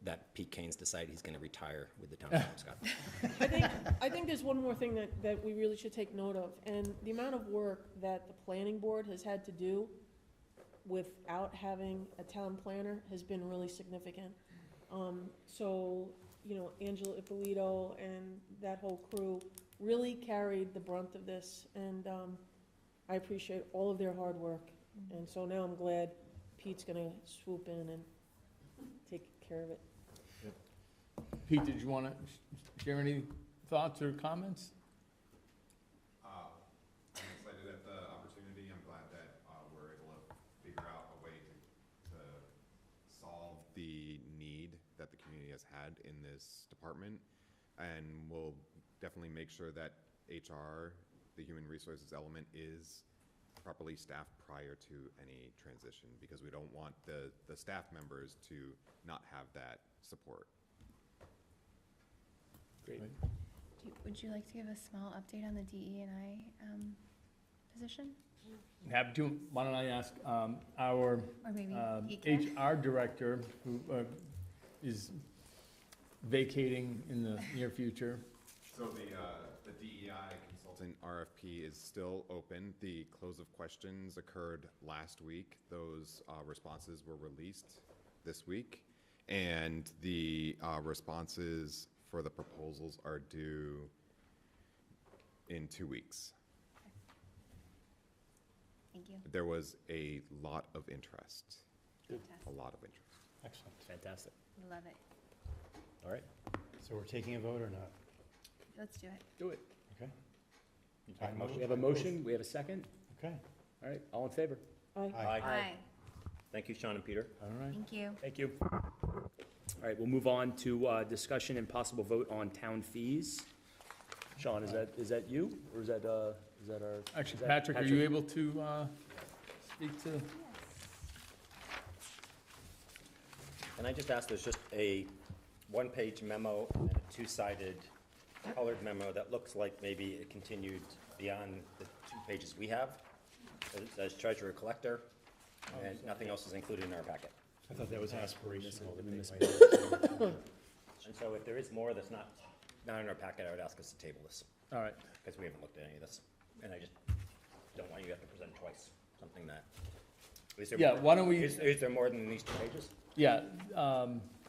that Pete Kane's decided he's going to retire with the town of Swampscott. I think there's one more thing that we really should take note of, and the amount of work that the planning board has had to do without having a town planner has been really significant. So, Angela Ippolito and that whole crew really carried the brunt of this, and I appreciate all of their hard work. And so now I'm glad Pete's gonna swoop in and take care of it. Pete, did you want to share any thoughts or comments? I'm excited at the opportunity. I'm glad that we're able to figure out a way to solve the need that the community has had in this department. And we'll definitely make sure that HR, the human resources element, is properly staffed prior to any transition, because we don't want the staff members to not have that support. Great. Would you like to give a small update on the DE&I position? Happy to. Why don't I ask our Or maybe Pete can? HR director, who is vacating in the near future. So the DEI consultant RFP is still open. The close of questions occurred last week. Those responses were released this week, and the responses for the proposals are due in 2 weeks. Thank you. There was a lot of interest. Fantastic. A lot of interest. Excellent, fantastic. Love it. All right, So we're taking a vote or not? Let's do it. do it. Okay. We have a motion, we have a second. Okay. All right, all in favor? Aye. Aye. Thank you, Sean and Peter. All right. Thank you. Thank you. All right, we'll move on to discussion and possible vote on town fees. Sean, is that you, or is that our? Actually, is that Patrick, are you able to speak to? Can I just ask, there's just a one-page memo and then a two-sided colored memo that looks like maybe it continued beyond the 2 pages we have. It says treasurer collector, and nothing else is included in our packet. I thought that was aspirational. And so if there is more that's not in our packet, I would ask us to table this, All right. because we haven't looked at any of this. And I just don't want you to have to present twice, something that. Is there Yeah, more- why don't we- Is there more than these 2 pages? Yeah.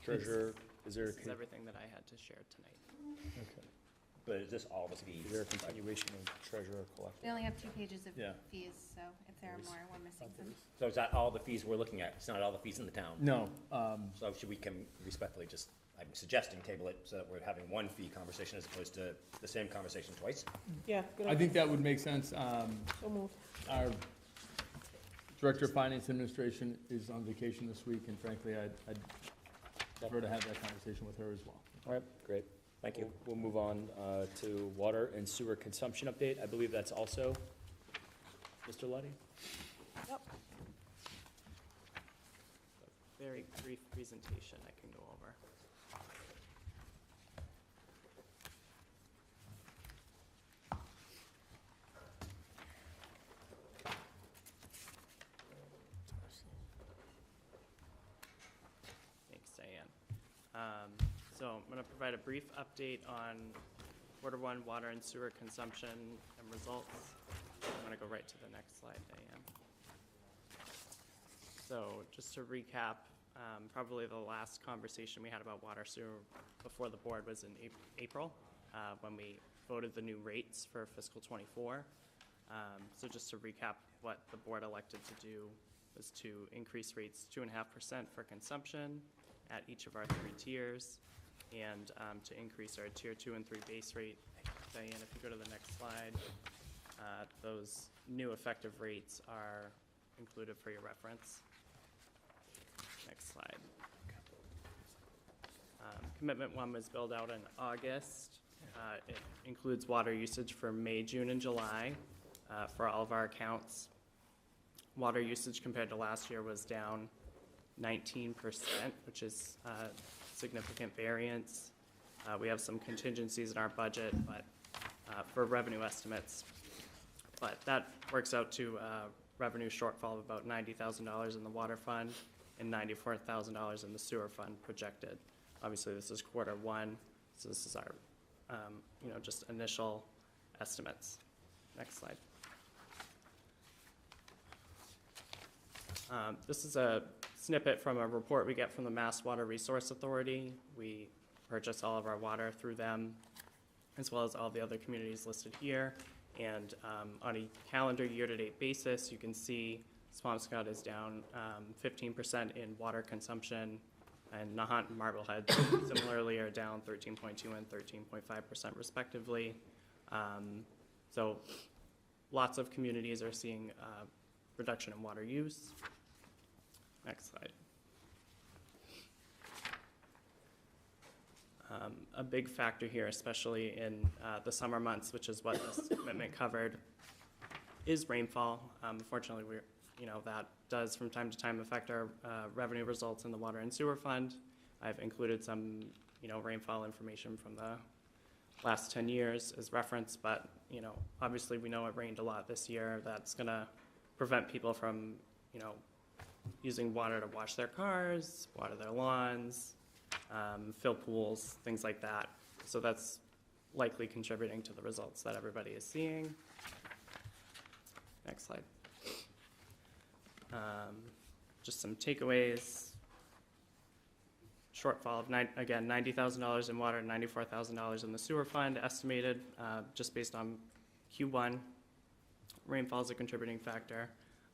Treasurer, is there, This is everything that I had to share tonight. Okay. But is this all the fees? is there a continuation of treasurer collector? We only have 2 pages of Yeah. fees, so if there are more, we're missing some. So is that all the fees we're looking at? It's not all the fees in the town? No. So should we come respectfully just, I'm suggesting table it so that we're having one fee conversation as opposed to the same conversation twice? Yeah, good I idea. think that would make sense. So moved. Our Director of Finance Administration is on vacation this week, and frankly, I'd prefer to have that conversation with her as well. All right, great. Thank you. We'll move on to water and sewer consumption update. I believe that's also Mr. Luddy? Yep. Very brief presentation I can go over. So I'm going to provide a brief update on quarter one water and sewer consumption and results. I'm going to go right to the next slide, Diane. So just to recap, probably the last conversation we had about water sewer before the board was in April, when we voted the new rates for fiscal '24. So just to recap, what the board elected to do was to increase rates 2.5% for consumption at each of our 3 tiers, and to increase our tier 2 and 3 base rate. Diane, if you go to the next slide, those new effective rates are included for your reference. Next slide. Commitment 1 was billed out in August. It includes water usage for May, June, and July for all of our accounts. Water usage compared to last year was down 19%, which is a significant variance. We have some contingencies in our budget, but for revenue estimates. But that works out to a revenue shortfall of about $90,000 in the water fund and $94,000 in the sewer fund projected. Obviously, this is quarter one, so this is our, just initial estimates. Next slide. This is a snippet from a report we get from the Mass Water Resource Authority. We purchase all of our water through them, as well as all the other communities listed here. And on a calendar year-to-date basis, you can see Swampscott is down 15% in water consumption, and Nahant and Marblehead similarly are down 13.2 and 13.5% respectively. So lots of communities are seeing reduction in water use. Next slide. A big factor here, especially in the summer months, which is what this commitment covered, is rainfall. Unfortunately, that does from time to time affect our revenue results in the water and sewer fund. I've included some, rainfall information from the last 10 years as reference, but, obviously we know it rained a lot this year. That's gonna prevent people from, using water to wash their cars, water their lawns, fill pools, things like that. So that's likely contributing to the results that everybody is seeing. Next slide. Just some takeaways. Shortfall of, again, $90,000 in water, $94,000 in the sewer fund estimated, just based on Q1. Rainfall is a contributing factor.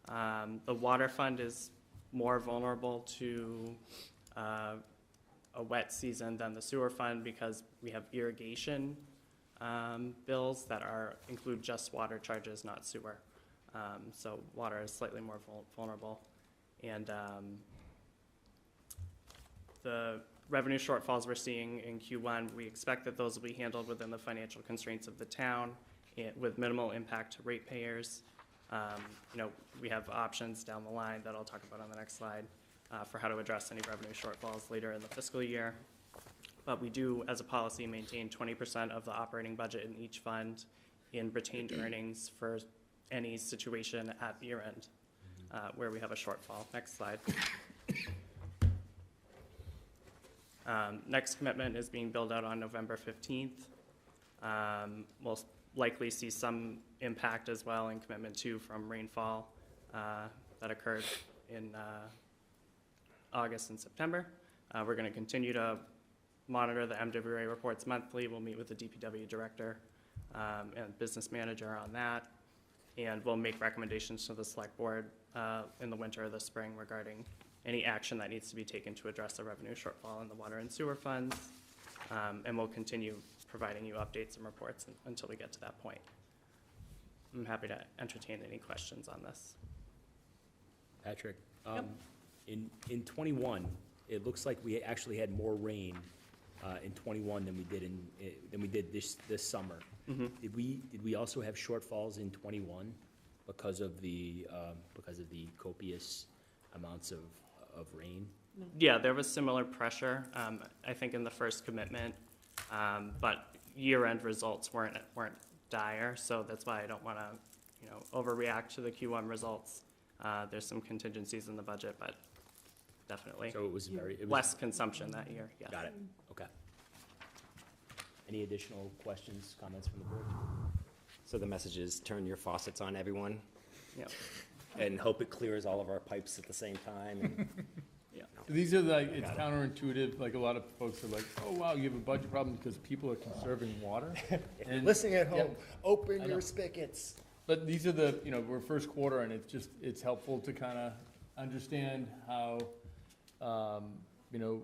The water fund is more vulnerable to a wet season than the sewer fund because we have irrigation bills that include just water charges, not sewer. So water is slightly more vulnerable. And the revenue shortfalls we're seeing in Q1, we expect that those will be handled within the financial constraints of the town with minimal impact to ratepayers. We have options down the line that I'll talk about on the next slide for how to address any revenue shortfalls later in the fiscal year. But we do, as a policy, maintain 20% of the operating budget in each fund in retained earnings for any situation at year end where we have a shortfall. Next slide. Next commitment is being billed out on November 15th. We'll likely see some impact as well in commitment 2 from rainfall that occurred in August and September. We're going to continue to monitor the MWA reports monthly. We'll meet with the DPW director and business manager on that. And we'll make recommendations to the select board in the winter or the spring regarding any action that needs to be taken to address the revenue shortfall in the water and sewer funds. And we'll continue providing you updates and reports until we get to that point. I'm happy to entertain any questions on this. Patrick, in 21, it looks like we actually had more rain in 21 than we did this summer. Mm-hmm. Did we also have shortfalls in 21 because of the copious amounts of rain? Yeah, there was similar pressure, I think, in the first commitment, but year-end results weren't dire, so that's why I don't want to, overreact to the Q1 results. There's some contingencies in the budget, but definitely. So it was Less consumption that year, yes. Got it, okay. Any additional questions, comments from the board? So the message is turn your faucets on, everyone, Yep. and hope it clears all of our pipes at the same time. And These are like, it's counterintuitive, like a lot of folks are like, oh, wow, you have a budget problem because people are conserving water. And listening at home, open I know. your spigots. But these are the, we're first quarter, and it's helpful to kind of understand how,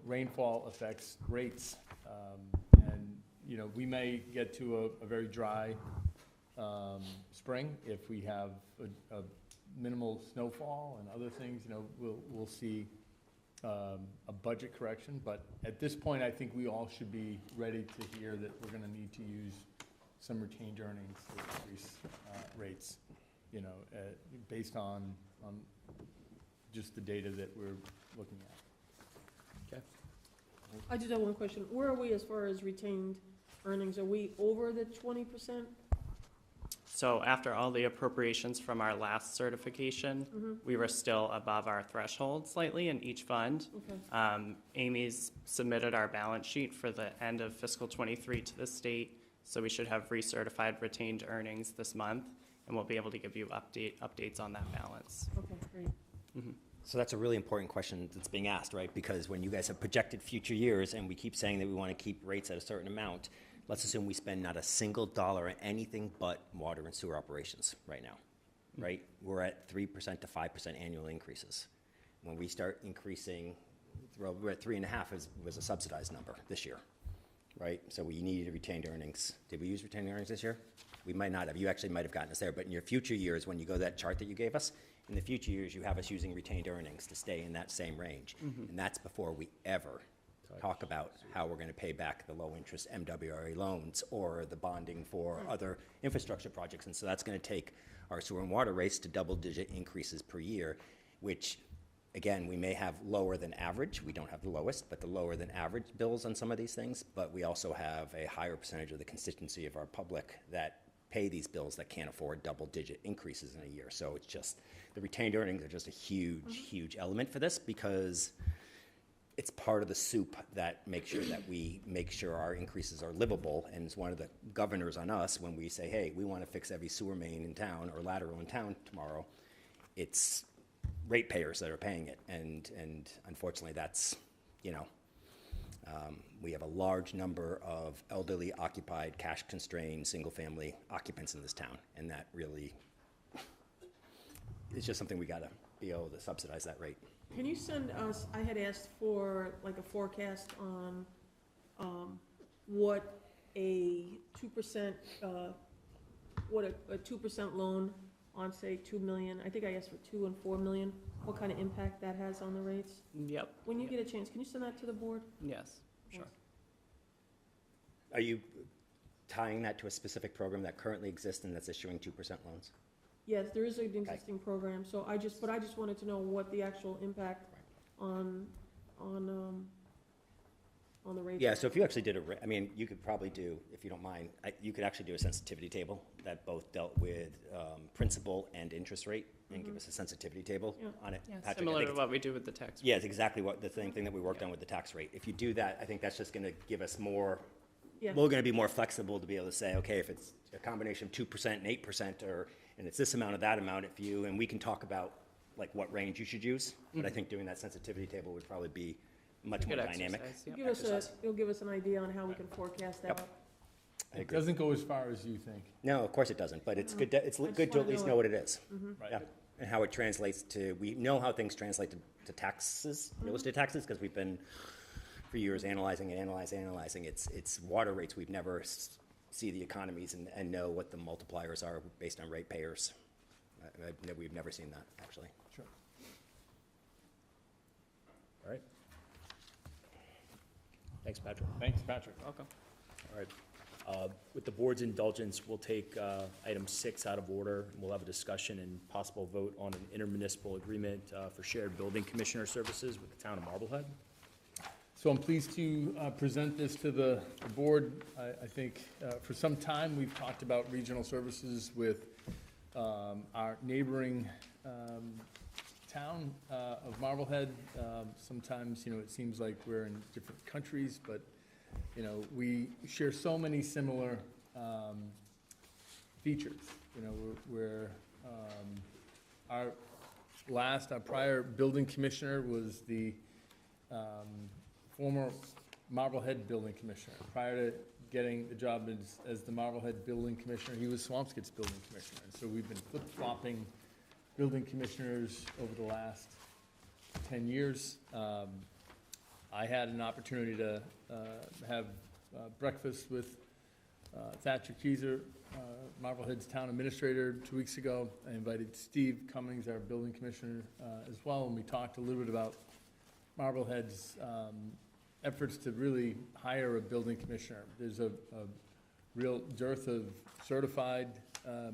rainfall affects rates. And, we may get to a very dry spring if we have a minimal snowfall and other things, we'll see a budget correction. But at this point, I think we all should be ready to hear that we're gonna need to use some retained earnings to increase rates, based on just the data that we're looking at. Okay. I just have one question. Where are we as far as retained earnings? Are we over the 20%? So after all the appropriations from our last certification, we were still above our threshold slightly in each fund. Okay. Amy's submitted our balance sheet for the end of fiscal '23 to the state, so we should have recertified retained earnings this month, and we'll be able to give you updates on that balance. Okay, great. So that's a really important question that's being asked, right? Because when you guys have projected future years and we keep saying that we want to keep rates at a certain amount, let's assume we spend not a single dollar on anything but water and sewer operations right now, right? We're at 3% to 5% annual increases. When we start increasing, well, we're at 3.5 was a subsidized number this year, right? So we needed retained earnings. Did we use retained earnings this year? We might not have. You actually might have gotten us there, but in your future years, when you go to that chart that you gave us, in the future years, you have us using retained earnings to stay in that same range. And that's before we ever talk about how we're going to pay back the low-interest MWRA loans or the bonding for other infrastructure projects. And so that's going to take our sewer and water rates to double-digit increases per year, which, again, we may have lower than average. We don't have the lowest, but the lower than average bills on some of these things. But we also have a higher percentage of the constituency of our public that pay these bills that can't afford double-digit increases in a year. So it's just, the retained earnings are just a huge, huge element for this, because it's part of the soup that makes sure that we make sure our increases are livable, and it's one of the governors on us when we say, hey, we want to fix every sewer main in town or lateral in town tomorrow. It's ratepayers that are paying it, and unfortunately that's, we have a large number of elderly occupied, cash-constrained, single-family occupants in this town, and that really is just something we got to be able to subsidize that rate. Can you send us, I had asked for like a forecast on what a 2%, what a 2% loan on, say, 2 million, I think I asked for 2 and 4 million, what kind of impact that has on the rates? Yep. When you get a chance, can you send that to the board? Yes, sure. Are you tying that to a specific program that currently exists and that's issuing 2% loans? Yes, there is an existing program, so I just wanted to know what the actual impact on the rate. Yeah, so if you actually did you could probably do, if you don't mind, you could actually do a sensitivity table that both dealt with principal and interest rate and give us a sensitivity table on it. Yeah, Patrick, similar to what we do with the tax rate. Yeah, it's exactly the same thing that we worked on with the tax rate. If you do that, I think that's just going to give us more, we're going to be more flexible to be able to say, okay, if it's a combination of 2% and 8%, and it's this amount or that amount, and we can talk about like what range you should use. But I think doing that sensitivity table would probably be much more dynamic. It'll give us an idea on how we can forecast that. It doesn't go as far as you think. No, of course it doesn't, but it's good to at least know what it is. Yeah. And how it translates to, we know how things translate to taxes, real estate taxes, because we've been for years analyzing. It's water rates. We've never see the economies and know what the multipliers are based on ratepayers. We've never seen that, actually. Sure. All right. Thanks, Patrick. Thanks, Patrick. Welcome. All right. With the board's indulgence, we'll take item 6 out of order. We'll have a discussion and possible vote on an intermunicipal agreement for shared building commissioner services with the town of Marblehead. So I'm pleased to present this to the board. I think for some time we've talked about regional services with our neighboring town of Marblehead. Sometimes, it seems like we're in different countries, but, we share so many similar features. Our prior building commissioner was the former Marblehead building commissioner. Prior to getting the job as the Marblehead building commissioner, he was Swampscott's building commissioner. And so we've been flip-flopping building commissioners over the last 10 years. I had an opportunity to have breakfast with Thatcher Keyser, Marblehead's town administrator, 2 weeks ago. I invited Steve Cummings, our building commissioner, as well, and we talked a little bit about Marblehead's efforts to really hire a building commissioner. There's a real dearth of certified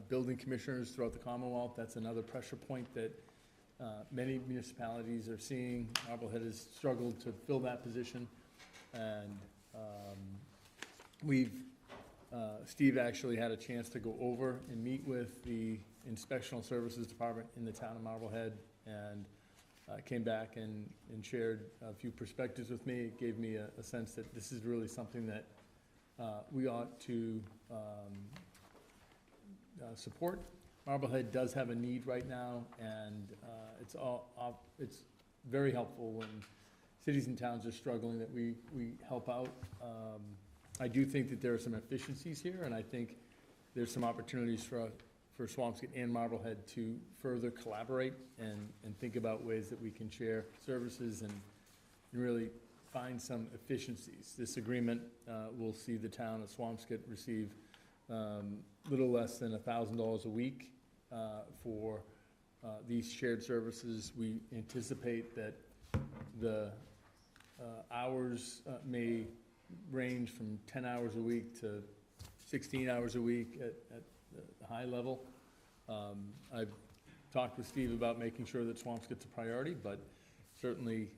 building commissioners throughout the Commonwealth. That's another pressure point that many municipalities are seeing. Marblehead has struggled to fill that position, and Steve actually had a chance to go over and meet with the Inspectional Services Department in the town of Marblehead, and came back and shared a few perspectives with me. It gave me a sense that this is really something that we ought to support. Marblehead does have a need right now, and it's very helpful when cities and towns are struggling that we help out. I do think that there are some efficiencies here, and I think there's some opportunities for Swampscott and Marblehead to further collaborate and think about ways that we can share services and really find some efficiencies. This agreement will see the town of Swampscott receive little less than $1,000 a week for these shared services. We anticipate that the hours may range from 10 hours a week to 16 hours a week at the high level. I've talked with Steve about making sure that Swampscott's a priority, but certainly,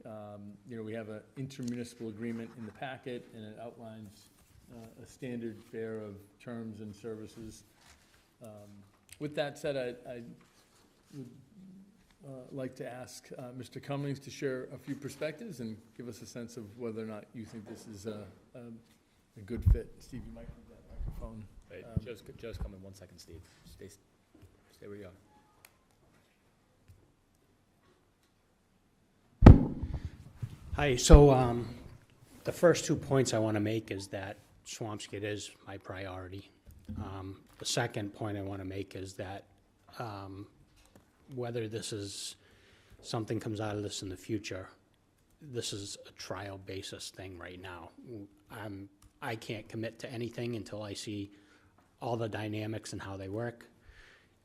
we have an intermunicipal agreement in the packet, and it outlines a standard fare of terms and services. With that said, I would like to ask Mr. Cummings to share a few perspectives and give us a sense of whether or not you think this is a good fit. Steve, you might need that microphone. Wait, Joe's coming. 1 second, Steve. Stay where you are. Hi, so the first 2 points I want to make is that Swampscott is my priority. The second point I want to make is that whether this is, something comes out of this in the future, this is a trial basis thing right now. I can't commit to anything until I see all the dynamics and how they work.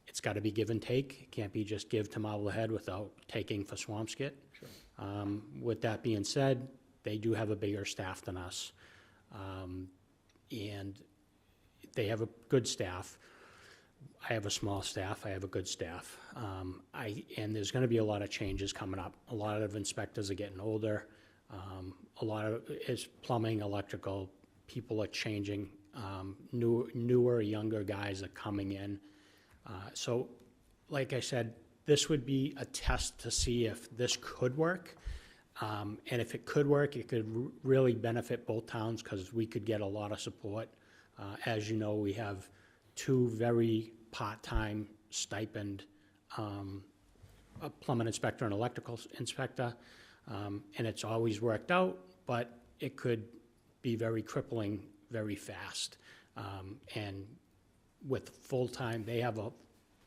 It's got to be give and take. It can't be just give to Marblehead without taking for Swampscott. Sure. With that being said, they do have a bigger staff than us, and they have a good staff. I have a small staff. I have a good staff. And there's going to be a lot of changes coming up. A lot of inspectors are getting older. A lot of it's plumbing, electrical. People are changing. Newer, younger guys are coming in. So, like I said, this would be a test to see if this could work. And if it could work, it could really benefit both towns because we could get a lot of support. As you know, we have 2 very part-time stipend, a plumbing inspector and electrical inspector, and it's always worked out, but it could be very crippling very fast. And with full-time, they have a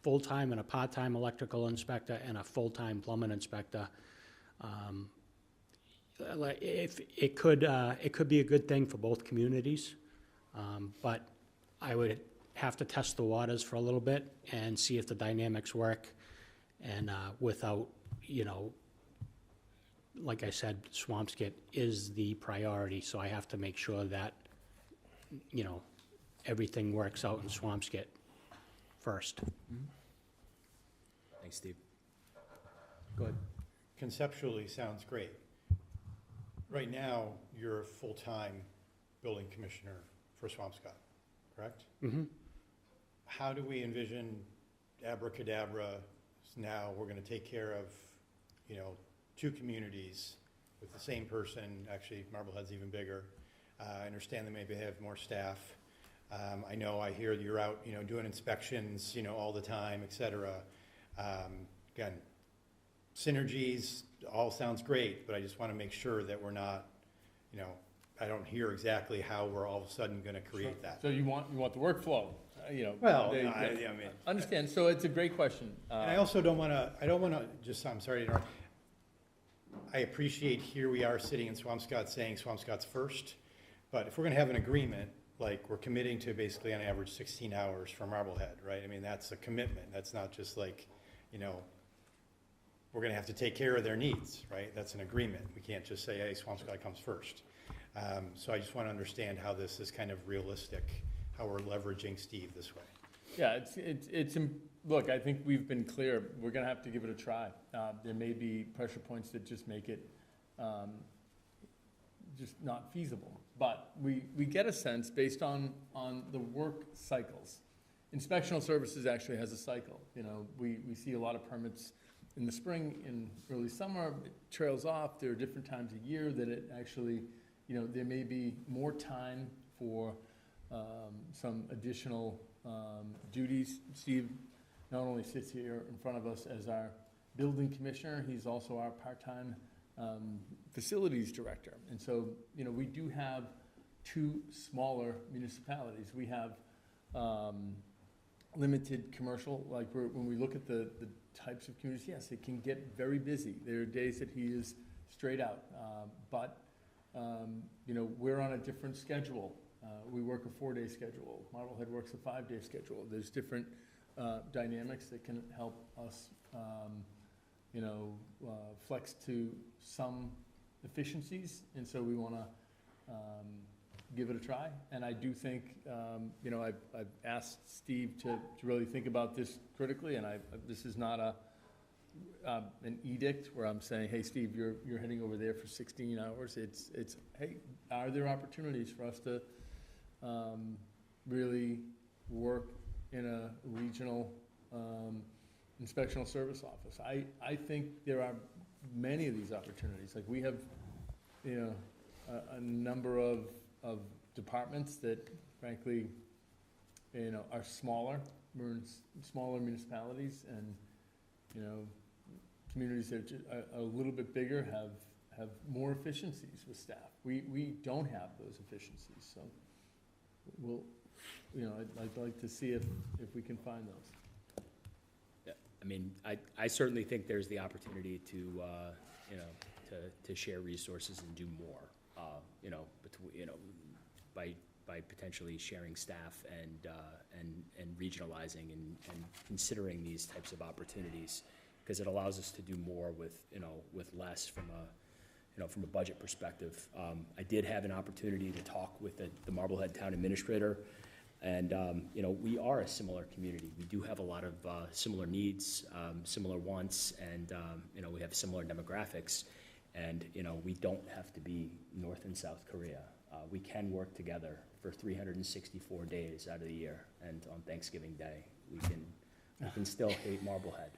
full-time and a part-time electrical inspector and a full-time plumbing inspector. If it could be a good thing for both communities, but I would have to test the waters for a little bit and see if the dynamics work. And without, like I said, Swampscott is the priority, so I have to make sure that, everything works out in Swampscott first. Thanks, Steve. Go ahead. Conceptually sounds great. Right now, you're a full-time building commissioner for Swampscott, correct? Mm-hmm. How do we envision abracadabra, now we're going to take care of you know, two communities with the same person. Actually, Marblehead's even bigger. I understand they maybe have more staff. I know, I hear you're out, you know, doing inspections, you know, all the time, et cetera. Again, synergies, all sounds great, but I just want to make sure that we're not, you know, I don't hear exactly how we're all of a sudden going to create that. So you want the workflow, you know. Well, they- I mean. Understand, so it's a great question. And I also don't want to, just, I'm sorry to interrupt. I appreciate here we are sitting in Swampscott saying Swampscott's first, but if we're going to have an agreement, like we're committing to basically on average 16 hours for Marblehead, right? I mean, that's a commitment. That's not just like, you know, we're going to have to take care of their needs, right? That's an agreement. We can't just say, hey, Swampscott comes first. So I just want to understand how this is kind of realistic, how we're leveraging Steve this way. Yeah, look, I think we've been clear, we're gonna have to give it a try. There may be pressure points that just make it, just not feasible. But we get a sense based on the work cycles. Inspectional services actually has a cycle. You know, we see a lot of permits in the spring, in early summer, it trails off. There are different times a year that it actually, you know, there may be more time for some additional duties. Steve not only sits here in front of us as our building commissioner, he's also our part-time facilities director. And so, you know, we do have two smaller municipalities. We have limited commercial, like when we look at the types of communities, yes, it can get very busy. There are days that he is straight out, but you know, we're on a different schedule. We work a 4-day schedule. Marblehead works a 5-day schedule. There's different dynamics that can help us, you know, flex to some efficiencies, and so we want to give it a try. And I do think, you know, I've asked Steve to really think about this critically, and this is not an edict where I'm saying, hey, Steve, you're heading over there for 16 hours. It's hey, are there opportunities for us to really work in a regional inspectional service office? I think there are many of these opportunities. Like we have, you know, a number of departments that frankly, you know, are smaller. We're in smaller municipalities, and, you know, communities that are a little bit bigger have more efficiencies with staff. We don't have those efficiencies, so we'll, you know, I'd like to see if we can find those. Yeah, I mean, I certainly think there's the opportunity to, you know, to share resources and do more, you know, by potentially sharing staff and regionalizing and considering these types of opportunities, because it allows us to do more with, you know, with less from a, you know, from a budget perspective. I did have an opportunity to talk with the Marblehead Town Administrator, and, you know, we are a similar community. We do have a lot of similar needs, similar wants, and, you know, we have similar demographics, and, you know, we don't have to be North and South Korea. We can work together for 364 days out of the year, and on Thanksgiving Day, we can still hate Marblehead.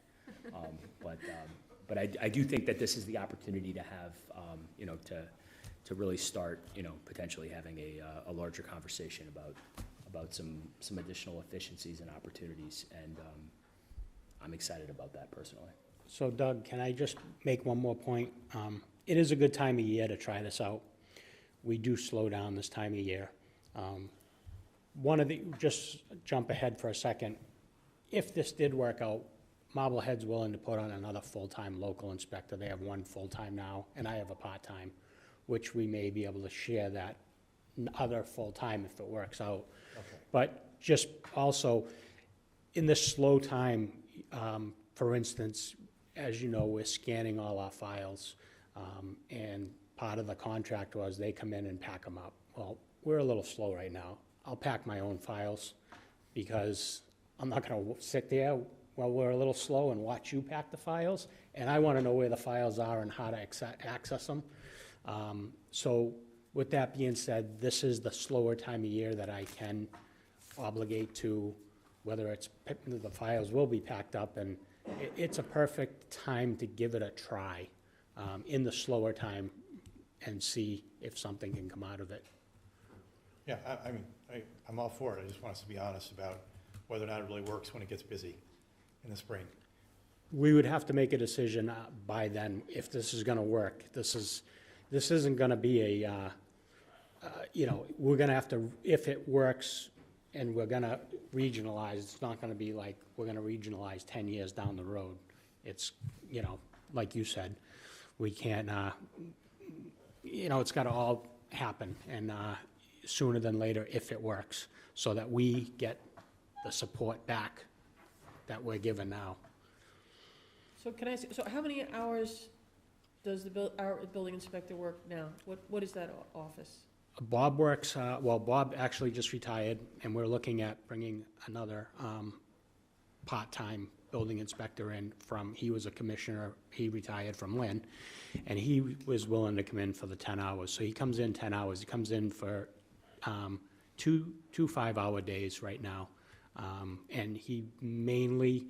But I do think that this is the opportunity to have, you know, to really start, you know, potentially having a larger conversation about some additional efficiencies and opportunities, and I'm excited about that personally. So Doug, can I just make one more point? It is a good time of year to try this out. We do slow down this time of year. Just jump ahead for a second. If this did work out, Marblehead's willing to put on another full-time local inspector. They have one full-time now, and I have a part-time, which we may be able to share that other full-time if it works out. Okay. But just also, in this slow time, for instance, as you know, we're scanning all our files, and part of the contract was they come in and pack them up. Well, we're a little slow right now. I'll pack my own files because I'm not going to sit there while we're a little slow and watch you pack the files, and I want to know where the files are and how to access them. So with that being said, this is the slower time of year that I can obligate to, whether it's the files will be packed up and it's a perfect time to give it a try in the slower time and see if something can come out of it. Yeah, I mean, I'm all for it. I just want us to be honest about whether or not it really works when it gets busy in the spring. We would have to make a decision by then if this is going to work. This isn't going to be a, we're going to have to, if it works and we're going to regionalize, it's not going to be like we're going to regionalize 10 years down the road. It's, like you said, we can't, it's got to all happen and sooner than later if it works so that we get the support back that we're given now. So can I ask, so how many hours does our building inspector work now? What is that office? Bob works, Bob actually just retired, and we're looking at bringing another part-time building inspector in he was a commissioner, he retired from Lynn, and he was willing to come in for the 10 hours. So he comes in 10 hours. He comes in for two 5-hour days right now. And he mainly,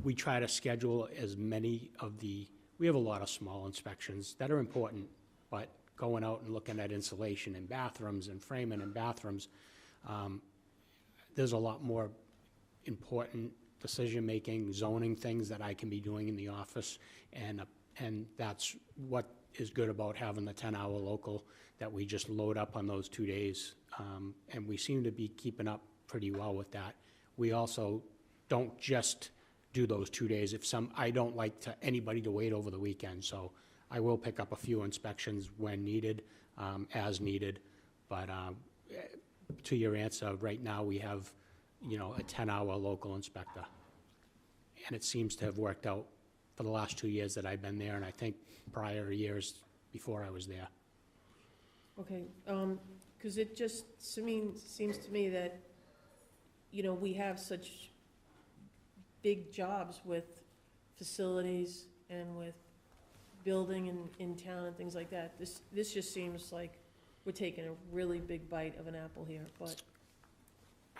we try to schedule as many of we have a lot of small inspections that are important, but going out and looking at insulation in bathrooms and framing in bathrooms, there's a lot more important decision-making, zoning things that I can be doing in the office, and that's what is good about having the 10-hour local, that we just load up on those 2 days, and we seem to be keeping up pretty well with that. We also don't just do those 2 days. I don't like anybody to wait over the weekend, so I will pick up a few inspections when needed, as needed. But to your answer, right now we have, a 10-hour local inspector. And it seems to have worked out for the last 2 years that I've been there, and I think prior years before I was there. Okay, because it just seems to me that, we have such big jobs with facilities and with building in town and things like that. This just seems like we're taking a really big bite of an apple here, but.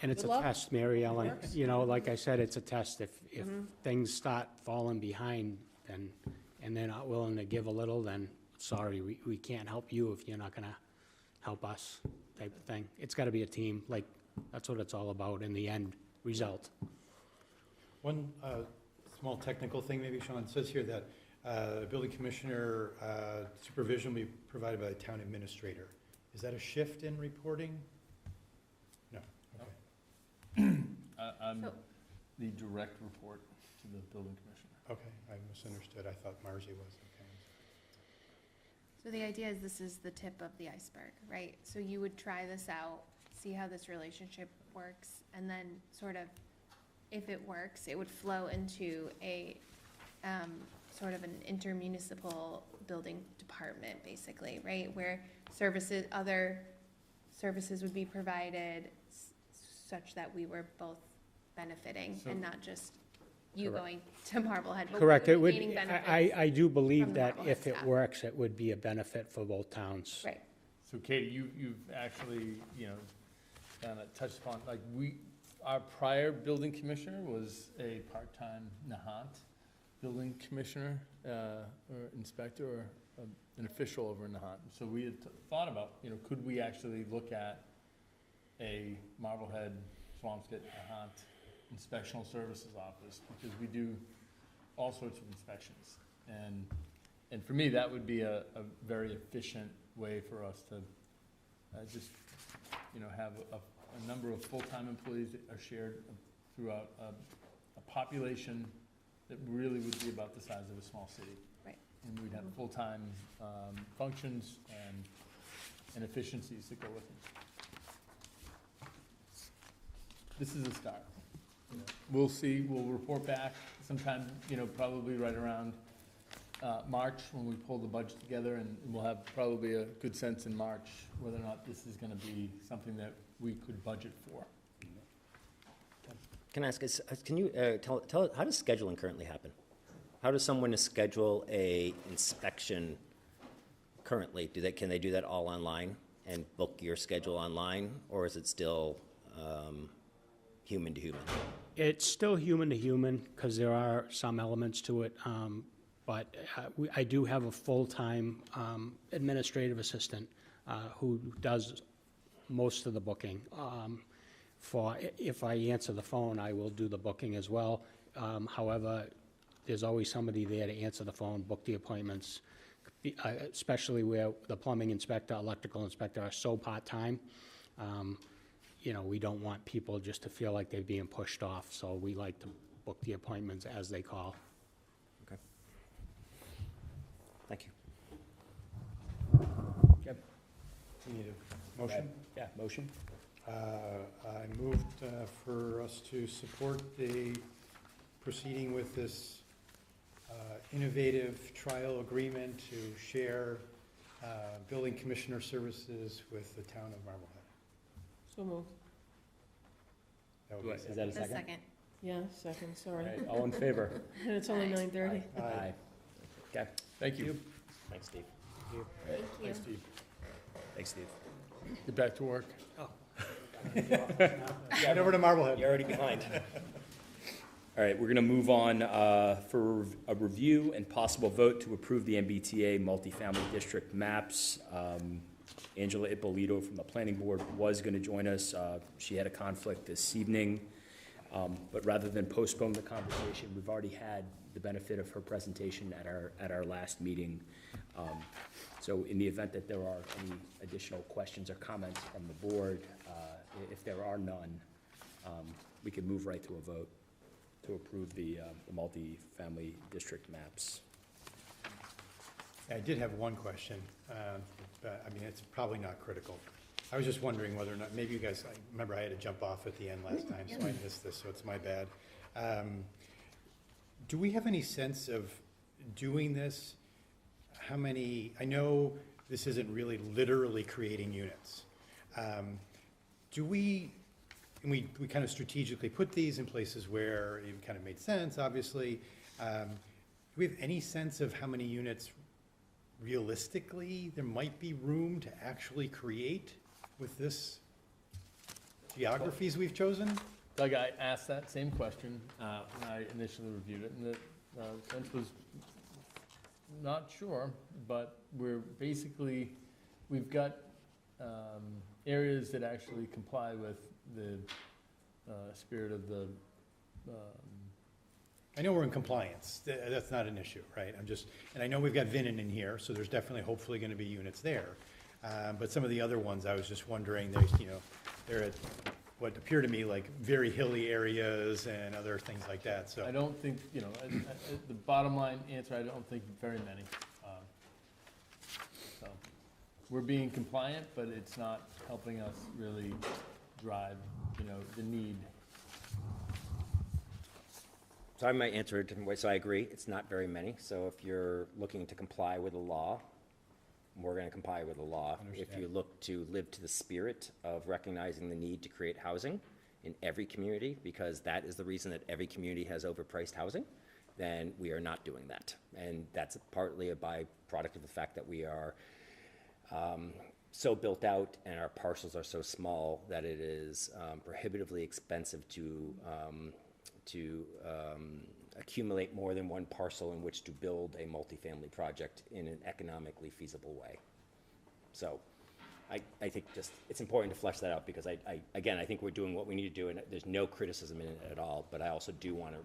And it's good a luck. test, Mary Ellen. Works. Like I said, it's a test. If things start falling behind, and they're not willing to give a little, then sorry, we can't help you if you're not going to help us, type of thing. It's got to be a team. That's what it's all about in the end result. One small technical thing, maybe, Sean. It says here that building commissioner supervision will be provided by the town administrator. Is that a shift in reporting? No. Okay. I'm the direct report to the building commissioner. Okay, I misunderstood. I thought Margie was. Okay. So the idea is this is the tip of the iceberg, right? So you would try this out, see how this relationship works, and then sort of, if it works, it would flow into a sort of an intermunicipal building department, basically, right? Where other services would be provided such that we were both benefiting and not just you going to Marblehead. But Correct. we It would. gaining benefits I do from believe the that Marblehead if it staff. works, it would be a benefit for both towns. Right. So Katie, you've actually, kind of touched upon, our prior building commissioner was a part-time Nahant building commissioner, or inspector, or an official over in Nahant. So we had thought about, could we actually look at a Marblehead, Swampscott, Nahant inspectional services office, because we do all sorts of inspections. And for me, that would be a very efficient way for us to just, have a number of full-time employees that are shared throughout a population that really would be about the size of a small city. Right. And we'd have full-time functions and efficiencies that go with it. This is a start. We'll see, we'll report back sometime, probably right around March, when we pull the budget together, and we'll have probably a good sense in March whether or not this is gonna be something that we could budget for. Can I ask, can you tell, how does scheduling currently happen? How does someone schedule a inspection currently? Can they do that all online and book your schedule online, or is it still human to human? It's still human to human, because there are some elements to it, but I do have a full-time administrative assistant who does most of the booking. If I answer the phone, I will do the booking as well. However, there's always somebody there to answer the phone, book the appointments, especially where the plumbing inspector, electrical inspector are so part-time. You know, we don't want people just to feel like they're being pushed off, so we like to book the appointments as they call. Okay. Thank you. Yep. We need a motion? Yeah, motion. I moved for us to support the proceeding with this innovative trial agreement to share building commissioner services with the town of Marblehead. So moved. That would be Is that a second? Yeah, second, sorry. All right, all in favor? And it's only 9:30. Aye. Okay, Thank you. Thanks, Steve. Thanks, Steve. thanks, Steve. Get back to work. Head over to Marblehead. You're already behind. All right, we're going to move on for a review and possible vote to approve the MBTA multifamily district maps. Angela Ippolito from the planning board was going to join us. She had a conflict this evening, but rather than postpone the conversation, we've already had the benefit of her presentation at our last meeting. So in the event that there are any additional questions or comments from the board, if there are none, we can move right to a vote to approve the multifamily district maps. I did have one question, but I mean, it's probably not critical. I was just wondering whether or not, maybe you guys, I remember I had to jump off at the end last time, so I missed this, so it's my bad. Do we have any sense of doing this? How many, I know this isn't really literally creating units. Do we, and we kind of strategically put these in places where it kind of made sense, obviously. Do we have any sense of how many units realistically there might be room to actually create with this geographies we've chosen? Doug, I asked that same question when I initially reviewed it, and the sense was not sure, but we're basically, we've got areas that actually comply with the spirit of the I know we're in compliance. That's not an issue, right? And I know we've got Vinnen in here, so there's definitely, hopefully, going to be units there. But some of the other ones, I was just wondering, they're at what appear to me like very hilly areas and other things like that, so. I don't think, the bottom line answer, I don't think very many. So, we're being compliant, but it's not helping us really drive, the need. So I might answer it a different way. So I agree, it's not very many. So if you're looking to comply with the law, we're going to comply with the law. If you look to live to the spirit of recognizing the need to create housing in every community, because that is the reason that every community has overpriced housing, then we are not doing that. And that's partly a byproduct of the fact that we are so built out and our parcels are so small that it is prohibitively expensive to accumulate more than one parcel in which to build a multifamily project in an economically feasible way. So I think just, it's important to flesh that out because again, I think we're doing what we need to do and there's no criticism in it at all, but I also do want to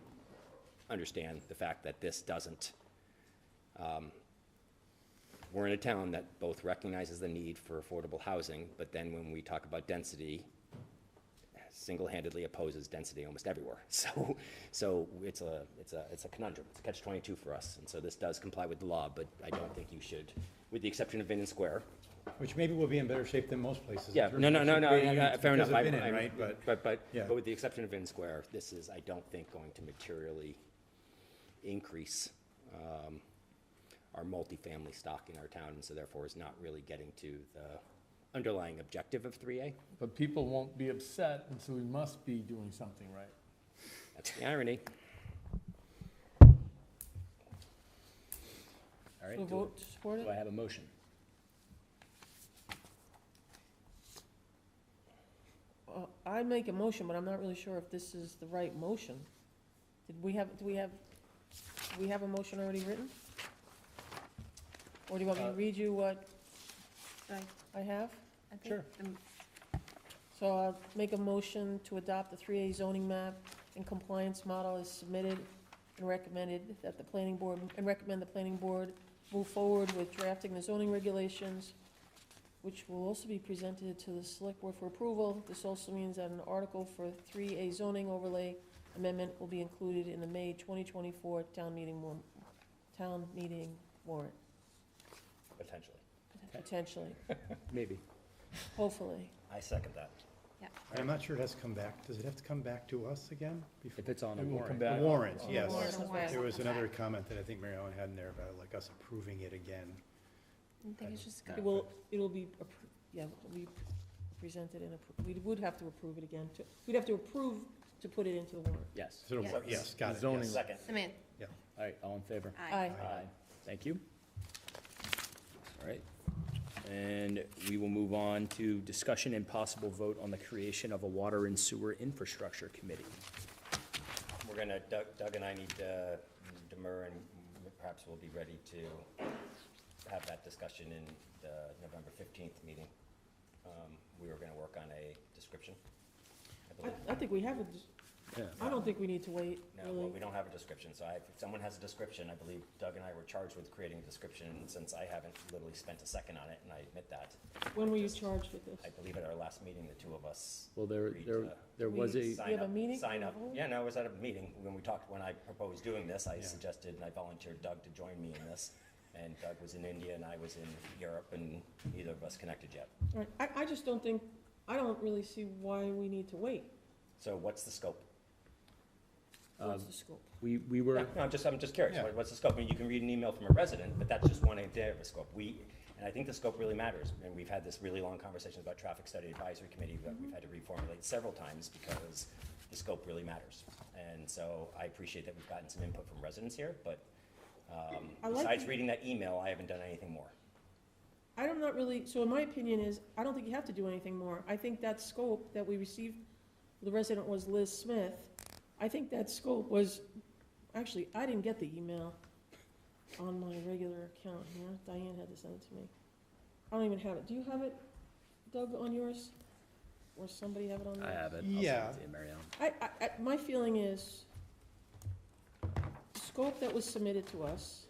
understand the fact that this doesn't, we're in a town that both recognizes the need for affordable housing, but then when we talk about density, single-handedly opposes density almost everywhere. So it's a conundrum. It's a catch-22 for us. And so this does comply with the law, but I don't think you should, with the exception of Vinnen Square. Which maybe will be in better shape than most places. Yeah, no, fair enough. Right? But yeah. with the exception of Vinnen Square, this is, I don't think, going to materially increase our multifamily stock in our town, and so therefore is not really getting to the underlying objective of 3A. But people won't be upset, and so we must be doing something right. That's the irony. All right, So vote to support do it? I have a motion? I I make a motion, but I'm not really sure if this is the right motion. Do we have a motion already written? Or do you want me to read you what I have? I think Sure. So I'll make a motion to adopt the 3A zoning map and compliance model as submitted and recommend the planning board move forward with drafting the zoning regulations, which will also be presented to the select board for approval. This also means that an article for 3A zoning overlay amendment will be included in the May 2024 town meeting warrant, Potentially. potentially, Maybe. hopefully. I second that. And I'm not sure it has to come back. Does it have to come back to us again? If it's on a It will come warrant. back. The warrant, On the yes. warrant. There was another comment that I think Mary Ellen had in there about like us approving it again. I think it's just It will be, it'll be presented and we would have to approve it again. We'd have to approve to put it into the warrant. Yes. So Yes. Yes, got it. Zoning. yes. Second. Samantha. All right, all in favor? Aye. Thank you. All right. And we will move on to discussion and possible vote on the creation of a water and sewer infrastructure committee. We're gonna, Doug and I need to demur, and perhaps we'll be ready to have that discussion in the November 15th meeting. We were gonna work on a description, I believe. I think we have a, I don't think we need to wait, No, really. well, we don't have a description, so if someone has a description, I believe Doug and I were charged with creating a description, and since I haven't literally spent a second on it, and I admit that, When were you charged with this? I believe at our last meeting, the two of us Well, there agreed to was a, We have a meeting? sign up. Oh. Yeah, no, it was at a meeting, when I proposed doing this, I suggested, and I volunteered Doug to join me in this, and Doug was in India, and I was in Europe, and neither of us connected yet. All right, I just don't think, I don't really see why we need to wait. So what's the scope? What's the scope? we were, No, I'm just curious, Yeah. what's the scope? I mean, you can read an email from a resident, but that's just one idea of a scope. And I think the scope really matters, and we've had this really long conversation about traffic study advisory committee that we've had to reformulate several times because the scope really matters. And so I appreciate that we've gotten some input from residents here, but I like besides the- reading that email, I haven't done anything more. I'm not really, so in my opinion is, I don't think you have to do anything more. I think that scope that we received, the resident was Liz Smith. I think that scope was, actually, I didn't get the email on my regular account here. Diane had to send it to me. I don't even have it. Do you have it, Doug, on yours? Or somebody have it on I theirs? have it. I'll Yeah. send it to you, Mary Ellen. My feeling is, the scope that was submitted to us,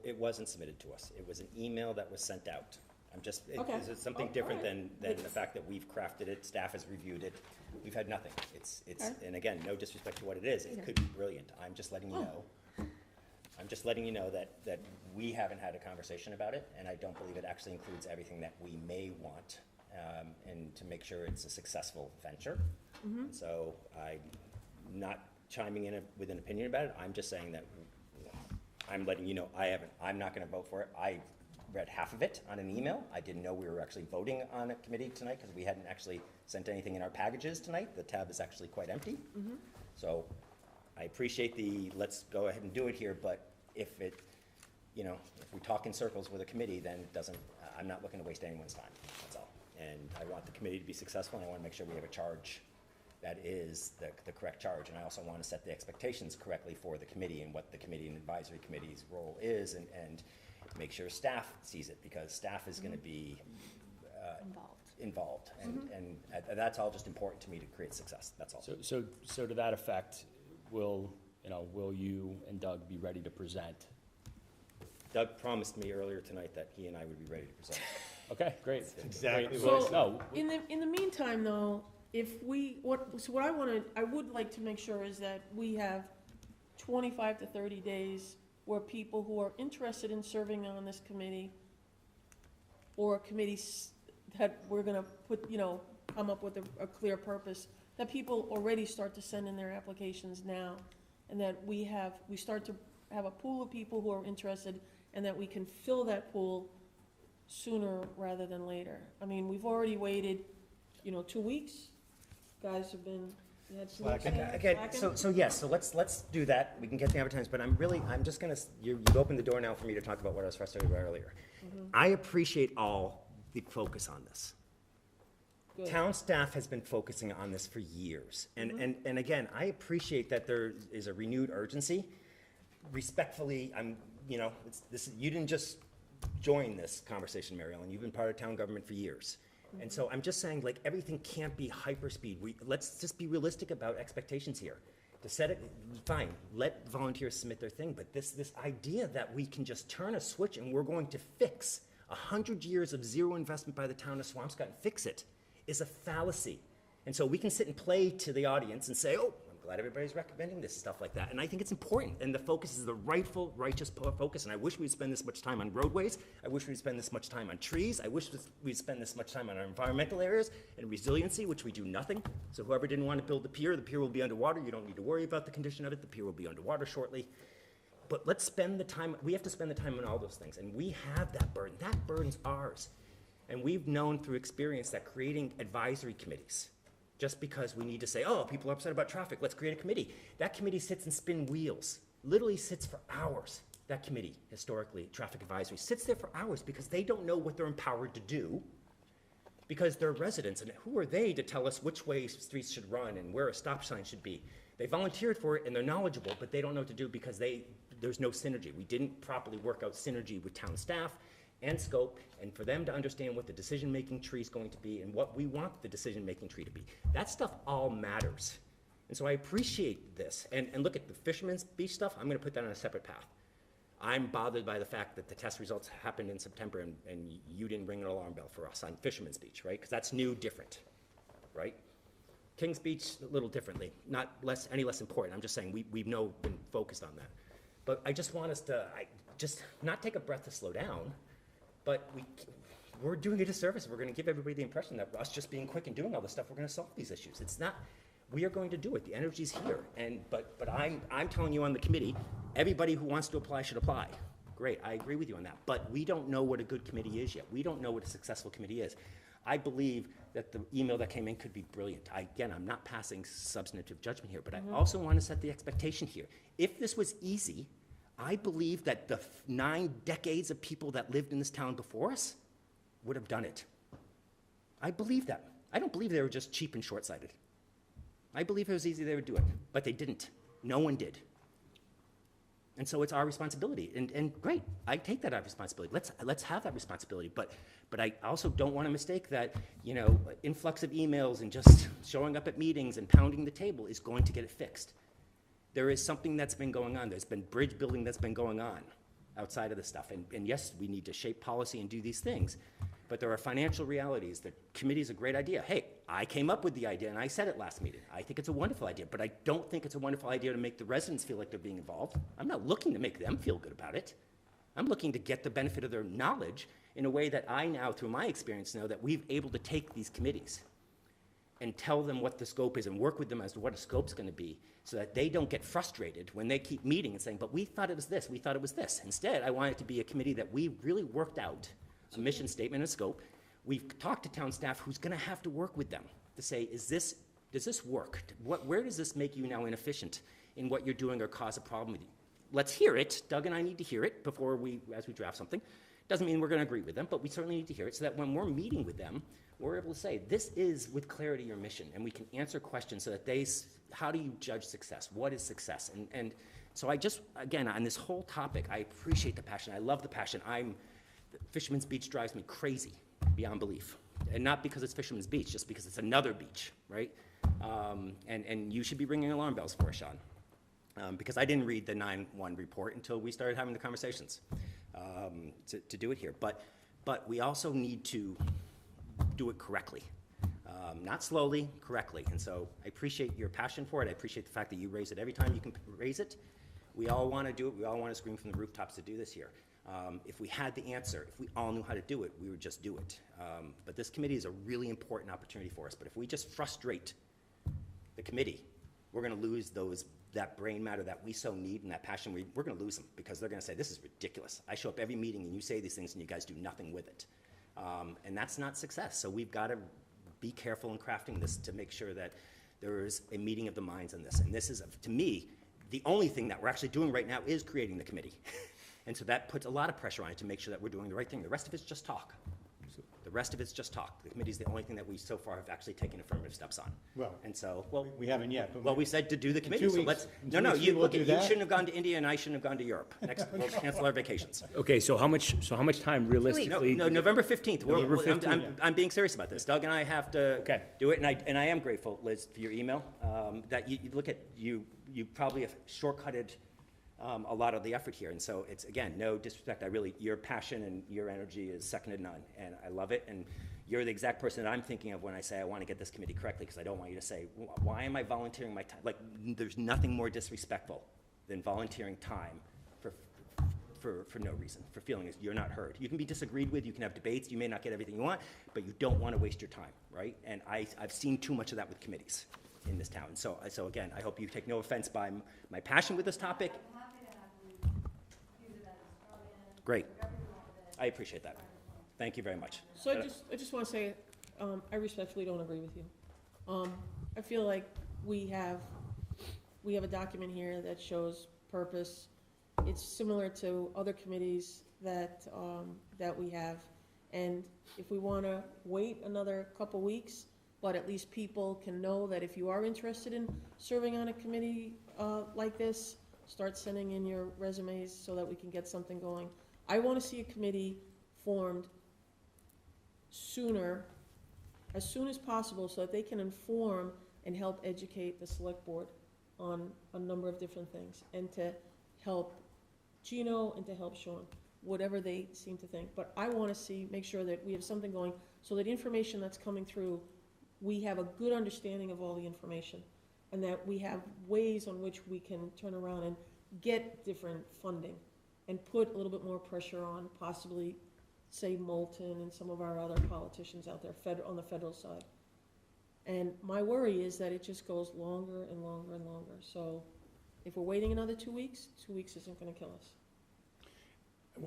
It wasn't submitted to us. It was an email that was sent out. Okay. It's something Oh, different all right. than the fact that we've crafted it, staff has reviewed it. We've had nothing. Okay. And again, no disrespect to what it is. It could be brilliant. I'm just letting you know. I'm just letting you know that we haven't had a conversation about it, and I don't believe it actually includes everything that we may want, and to make sure it's a successful venture. And so I'm not chiming in with an opinion about it. I'm just saying that I'm letting you know, I'm not gonna vote for it. I read half of it on an email. I didn't know we were actually voting on a committee tonight because we hadn't actually sent anything in our packages tonight. The tab is actually quite empty. So I appreciate let's go ahead and do it here, but if we talk in circles with a committee, then it doesn't, I'm not looking to waste anyone's time, that's all. And I want the committee to be successful, and I wanna make sure we have a charge that is the correct charge. And I also want to set the expectations correctly for the committee and what the committee and advisory committee's role is, and make sure staff sees it, because staff is going to be involved. And that's all just important to me to create success, that's all. So to that effect, will you and Doug be ready to present? Doug promised me earlier tonight that he and I would be ready to present. Okay, great. Exactly Great. what I So, No, in the meantime, though, what I would like to make sure is that we have 25 to 30 days where people who are interested in serving on this committee, or committees that we're gonna put, come up with a clear purpose, that people already start to send in their applications now, and that we start to have a pool of people who are interested, and that we can fill that pool sooner rather than later. I mean, we've already waited, 2 weeks. Guys have been, you had some. Okay, so yes, so let's do that. We can get the advertisements, but I'm just gonna, you've opened the door now for me to talk about what I was frustrated about earlier. I appreciate all the focus on this. Good. Town staff has been focusing on this for years. And again, I appreciate that there is a renewed urgency. Respectfully, you didn't just join this conversation, Mary Ellen. You've been part of town government for years. And so I'm just saying, like, everything can't be hyperspeed. Let's just be realistic about expectations here. To set it, fine, let volunteers submit their thing, but this idea that we can just turn a switch and we're going to fix 100 years of zero investment by the town of Swampscott and fix it is a fallacy. And so we can sit and play to the audience and say, oh, I'm glad everybody's recommending this, stuff like that. And I think it's important, and the focus is the rightful, righteous focus, and I wish we'd spend this much time on roadways. I wish we'd spend this much time on trees. I wish we'd spend this much time on our environmental areas and resiliency, which we do nothing. So whoever didn't want to build the pier will be underwater. You don't need to worry about the condition of it. The pier will be underwater shortly. But let's spend the time, we have to spend the time on all those things, and we have that burden. That burden's ours. And we've known through experience that creating advisory committees, just because we need to say, oh, people are upset about traffic, let's create a committee. That committee sits and spin wheels, literally sits for hours. That committee, historically, traffic advisory, sits there for hours because they don't know what they're empowered to do, because they're residents, and who are they to tell us which way streets should run and where a stop sign should be? They volunteered for it and they're knowledgeable, but they don't know what to do because there's no synergy. We didn't properly work out synergy with town staff and scope, and for them to understand what the decision-making tree is going to be and what we want the decision-making tree to be. That stuff all matters. And so I appreciate this. And look at the Fisherman's Beach stuff, I'm gonna put that on a separate path. I'm bothered by the fact that the test results happened in September and you didn't ring an alarm bell for us on Fisherman's Beach, right? Because that's new, different, right? Kings Beach, a little differently, not any less important. I'm just saying we've been focused on that. But I just want us to just not take a breath to slow down, but we're doing a disservice. We're going to give everybody the impression that us just being quick and doing all this stuff, we're going to solve these issues. It's not. We are going to do it. The energy's here. But I'm telling you on the committee, everybody who wants to apply should apply. Great, I agree with you on that. But we don't know what a good committee is yet. We don't know what a successful committee is. I believe that the email that came in could be brilliant. Again, I'm not passing substantive judgment here, but I also want to set the expectation here. If this was easy, I believe that the 9 decades of people that lived in this town before us would have done it. I believe that. I don't believe they were just cheap and short-sighted. I believe it was easy they would do it, but they didn't. No one did. And so it's our responsibility. And great, I take that responsibility. Let's have that responsibility. But I also don't want to mistake that, influx of emails and just showing up at meetings and pounding the table is going to get it fixed. There is something that's been going on. There's been bridge building that's been going on outside of this stuff. And yes, we need to shape policy and do these things, but there are financial realities. The committee is a great idea. Hey, I came up with the idea and I said it last meeting. I think it's a wonderful idea, but I don't think it's a wonderful idea to make the residents feel like they're being involved. I'm not looking to make them feel good about it. I'm looking to get the benefit of their knowledge in a way that I now, through my experience, know that we've able to take these committees and tell them what the scope is and work with them as to what a scope's going to be so that they don't get frustrated when they keep meeting and saying, but we thought it was this, we thought it was this. Instead, I want it to be a committee that we really worked out a mission statement and scope. We've talked to town staff who's going to have to work with them to say, does this work? Where does this make you now inefficient in what you're doing or cause a problem with you? Let's hear it. Doug and I need to hear it as we draft something. Doesn't mean we're going to agree with them, but we certainly need to hear it so that when we're meeting with them, we're able to say, this is with clarity your mission, and we can answer questions so that how do you judge success? What is success? And so again, on this whole topic, I appreciate the passion. I love the passion. Fisherman's Beach drives me crazy beyond belief. And not because it's Fisherman's Beach, just because it's another beach, right? And you should be ringing alarm bells for it, Sean. Because I didn't read the 9/1 report until we started having the conversations to do it here. But we also need to do it correctly. Not slowly, correctly. And so I appreciate your passion for it. I appreciate the fact that you raise it every time you can raise it. We all want to do it. We all want to scream from the rooftops to do this here. If we had the answer, if we all knew how to do it, we would just do it. But this committee is a really important opportunity for us. But if we just frustrate the committee, we're going to lose that brain matter that we so need and that passion. We're going to lose them because they're going to say, this is ridiculous. I show up every meeting and you say these things and you guys do nothing with it. And that's not success. So we've got to be careful in crafting this to make sure that there is a meeting of the minds on this. And this is, to me, the only thing that we're actually doing right now is creating the committee. And so that puts a lot of pressure on it to make sure that we're doing the right thing. The rest of it's just talk. The rest of it's just talk. The committee's the only thing that we so far have actually taken affirmative steps on. Well, And so, well, we haven't yet, but. well, we said to do the committee, 2 so weeks- let's, in no, 2 no, weeks you, we will look, do you that. shouldn't have gone to India and I shouldn't have gone to Europe. Next, we'll cancel our vacations. Okay, so how much time No, realistically? no, November 15th. November 15th. I'm being serious about this. Doug and I have to Okay. do it, and I am grateful, Liz, for your email, that you look at, you probably have shortcutted a lot of the effort here. And so it's, again, no disrespect. Your passion and your energy is second to none, and I love it. And you're the exact person that I'm thinking of when I say I want to get this committee correctly, because I don't want you to say, why am I volunteering my time? Like, there's nothing more disrespectful than volunteering time for no reason, for feeling as you're not heard. You can be disagreed with, you can have debates, you may not get everything you want, but you don't want to waste your time, right? And I've seen too much of that with committees in this town. So again, I hope you take no offense by my passion with this topic. Great. I appreciate that. Thank you very much. So I just want to say, I respectfully don't agree with you. I feel like we have a document here that shows purpose. It's similar to other committees that we have. And if we want to wait another couple weeks, but at least people can know that if you are interested in serving on a committee like this, start sending in your resumes so that we can get something going. I want to see a committee formed sooner, as soon as possible, so that they can inform and help educate the select board on a number of different things, and to help Gino and to help Sean, whatever they seem to think. But I want to make sure that we have something going, so that information that's coming through, we have a good understanding of all the information, and that we have ways on which we can turn around and get different funding, and put a little bit more pressure on possibly, say, Moulton and some of our other politicians out there on the federal side. And my worry is that it just goes longer and longer and longer. So if we're waiting another 2 weeks, 2 weeks isn't going to kill us.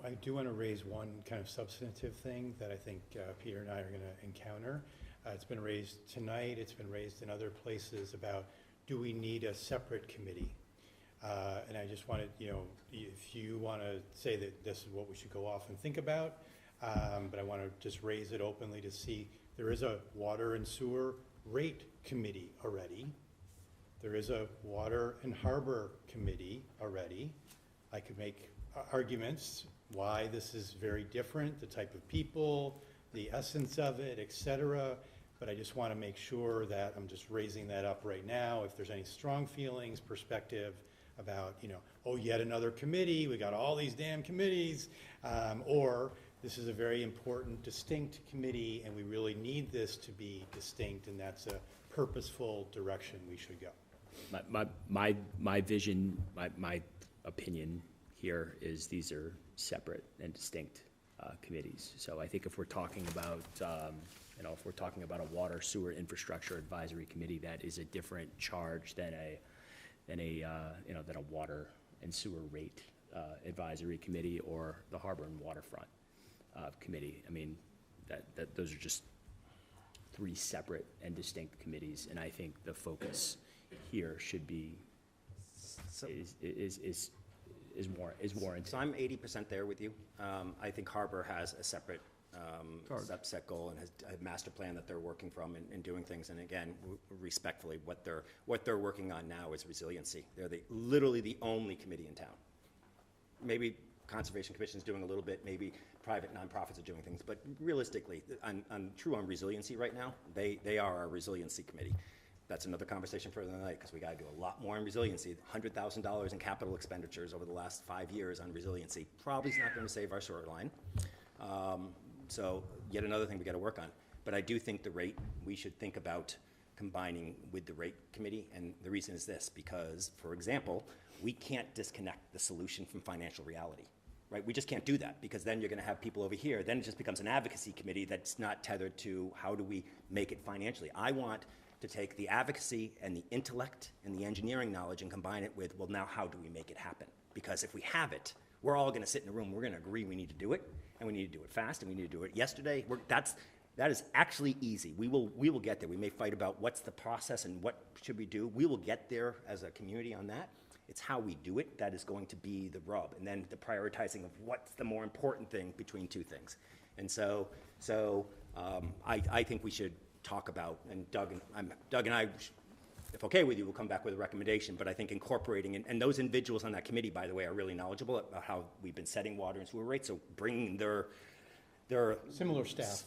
I do want to raise one kind of substantive thing that I think Peter and I are going to encounter. It's been raised tonight, it's been raised in other places about, do we need a separate committee? And I just wanted, if you want to say that this is what we should go off and think about, but I want to just raise it openly to see, there is a water and sewer rate committee already. There is a water and harbor committee already. I could make arguments why this is very different, the type of people, the essence of it, etc. But I just want to make sure that I'm just raising that up right now. If there's any strong feelings, perspective about, oh, yet another committee, we got all these damn committees, or this is a very important, distinct committee, and we really need this to be distinct, and that's a purposeful direction we should go. My vision, my opinion here is these are separate and distinct committees. So I think if we're talking about, if we're talking about a water sewer infrastructure advisory committee, that is a different charge than a water and sewer rate advisory committee, or the harbor and waterfront committee. I mean, that those are just three separate and distinct committees, and I think the focus here should be is warranted. So I'm 80% there with you. I think Harbor has a separate set goal and has a master plan that they're working from and doing things. And again, respectfully, what they're working on now is resiliency. They're literally the only committee in town. Maybe Conservation Commission is doing a little bit, maybe private nonprofits are doing things, but realistically, on resiliency right now, they are our resiliency committee. That's another conversation for another night, because we got to do a lot more on resiliency. $100,000 in capital expenditures over the last 5 years on resiliency probably is not going to save our shoreline. So yet another thing we got to work on. But I do think the rate, we should think about combining with the rate committee, and the reason is this, because, for example, we can't disconnect the solution from financial reality, right? We just can't do that, because then you're going to have people over here. Then it just becomes an advocacy committee that's not tethered to how do we make it financially. I want to take the advocacy and the intellect and the engineering knowledge and combine it with, well, now how do we make it happen? Because if we have it, we're all going to sit in a room, we're going to agree we need to do it, and we need to do it fast, and we need to do it yesterday. That is actually easy. We will get there. We may fight about what's the process and what should we do. We will get there as a community on that. It's how we do it that is going to be the rub, and then the prioritizing of what's the more important thing between two things. And so I think we should talk about, and Doug and I, if okay with you, we'll come back with a recommendation, but I think incorporating, and those individuals on that committee, by the way, are really knowledgeable about how we've been setting water and sewer rates, so bringing their Similar staff.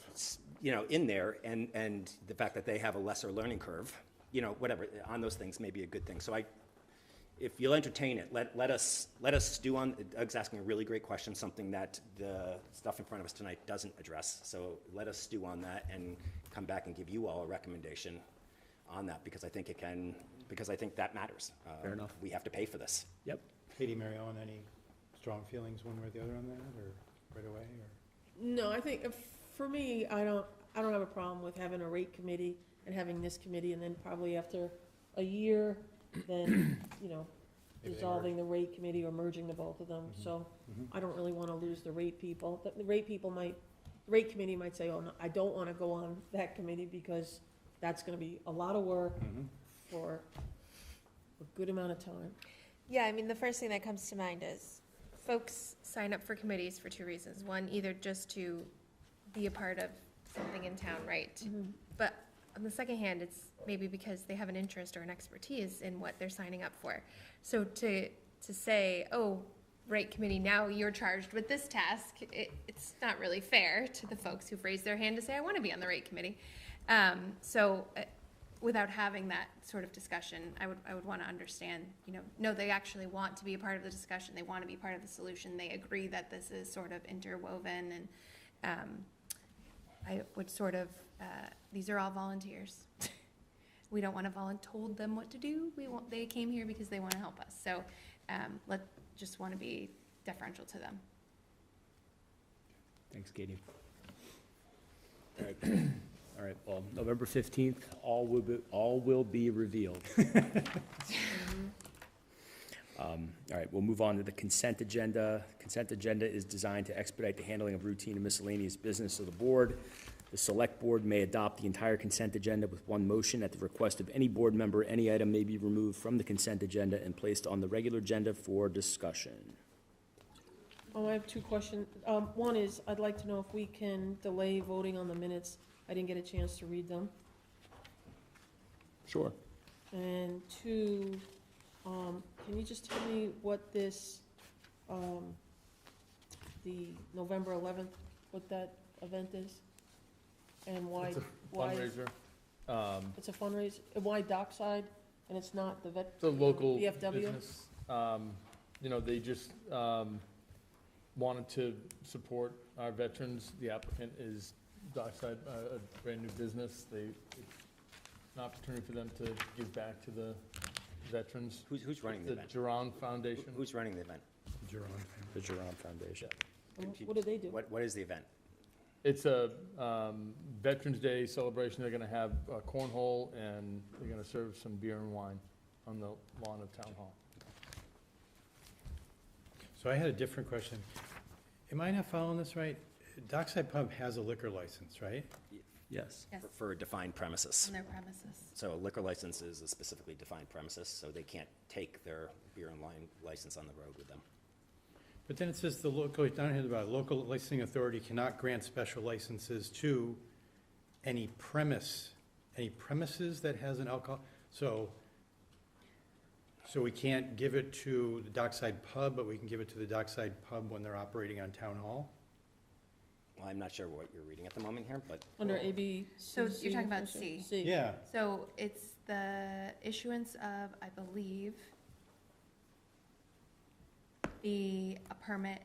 you know, in there, and the fact that they have a lesser learning curve, you know, whatever, on those things may be a good thing. So if you'll entertain it, let us stew on, Doug's asking a really great question, something that the stuff in front of us tonight doesn't address. So let us stew on that and come back and give you all a recommendation on that, because I think that matters. Fair enough. We have to pay for this. Yep. Katie, Mary Ellen, any strong feelings one way or the other on that, or right away, or? No, I think, for me, I don't have a problem with having a rate committee and having this committee, and then probably after a year, then, you know, Maybe they dissolving the rate committee or merging the both of them, so I don't really wanna lose the rate people. The rate people the rate committee might say, oh, no, I don't wanna go on that committee because that's gonna be a lot of work for a good amount of time. Yeah, I mean, the first thing that comes to mind is folks sign up for committees for two reasons. One, either just to be a part of something in town, right? But on the second hand, it's maybe because they have an interest or an expertise in what they're signing up for. So to say, oh, rate committee, now you're charged with this task, it's not really fair to the folks who've raised their hand to say, I want to be on the rate committee. Without having that sort of discussion, I would want to understand, you know, no, they actually want to be a part of the discussion. They want to be part of the solution. They agree that this is sort of interwoven, and I would sort of, these are all volunteers. We don't want to told them what to do. They came here because they want to help us. So just want to be deferential to them. Thanks, Katie. All right. All right, well, November 15th, all will be revealed. All right, we'll move on to the consent agenda. Consent agenda is designed to expedite the handling of routine and miscellaneous business of the board. The select board may adopt the entire consent agenda with one motion. At the request of any board member, any item may be removed from the consent agenda and placed on the regular agenda for discussion. Oh, I have two questions. One is, I'd like to know if we can delay voting on the minutes. I didn't get a chance to read them. Sure. And two, can you just tell me what this, the November 11th, what that event is? And why? It's a why fundraiser. It's a fundraiser, and why Dockside, and it's not the vet? The local VFW? business, you know, they just wanted to support our veterans. The applicant is Dockside, a brand-new business. It's an opportunity for them to give back to the veterans. Who's running the event? The Giron Foundation. Who's running the event? The Giron Foundation. What do they do? What is the event? It's a Veterans Day celebration. They're gonna have cornhole, and they're gonna serve some beer and wine on the lawn of Town Hall. So I had a different question. Am I not following this right? Dockside Pub has a liquor license, right? Yes. Yes, For defined premises. on their premises. So a liquor license is a specifically defined premises, so they can't take their beer and wine license on the road with them. But then it says the local, down here about local licensing authority cannot grant special licenses to any premises that has an alcohol. So we can't give it to the Dockside Pub, but we can give it to the Dockside Pub when they're operating on Town Hall? Well, I'm not sure what you're reading at the moment here, but Under AB. So you're talking about C. Yeah. So it's the issuance of, I believe, a permit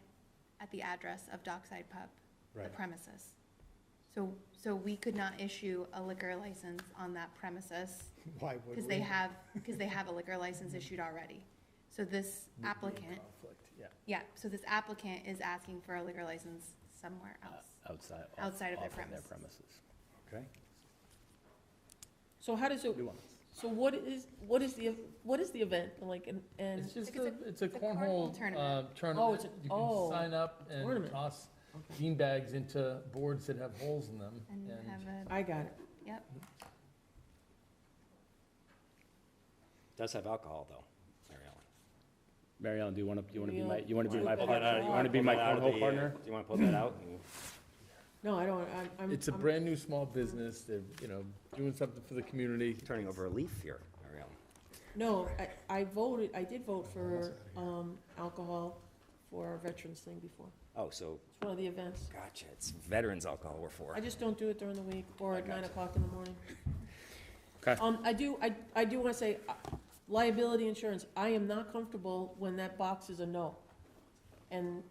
at the address of Dockside Pub, the Right. premises. So we could not issue a liquor license on that premises Why would because we? they have a liquor license issued already. So this applicant, Conflict, yeah. yeah, so this applicant is asking for a liquor license somewhere else. Outside of their premises. Okay. So how does it, so what is the event, like, and? It's just It's a a cornhole tournament. tournament. Oh, it's a- You oh, can sign up and tournament. toss bean bags into boards that have holes in them. And have a, I got it. yep. does have alcohol though, Mary Ellen. Mary Ellen, do you want to be my, Yeah. you want to be my Pull partner? that out. You want to be my Pull that out of cornhole the- partner? Do you want to pull that out? And No, I don't, I'm. It's a I'm- brand-new small business, they're, you know, doing something for the community. Turning over a leaf here, Marielle. No, I did vote for, alcohol for our veterans thing before. Oh, so, It's one of the events. gotcha, it's veterans alcohol we're for. I just don't do it during the week or at 9 o'clock in the morning. Okay. I do wanna say, liability insurance, I am not comfortable when that box is a no. And.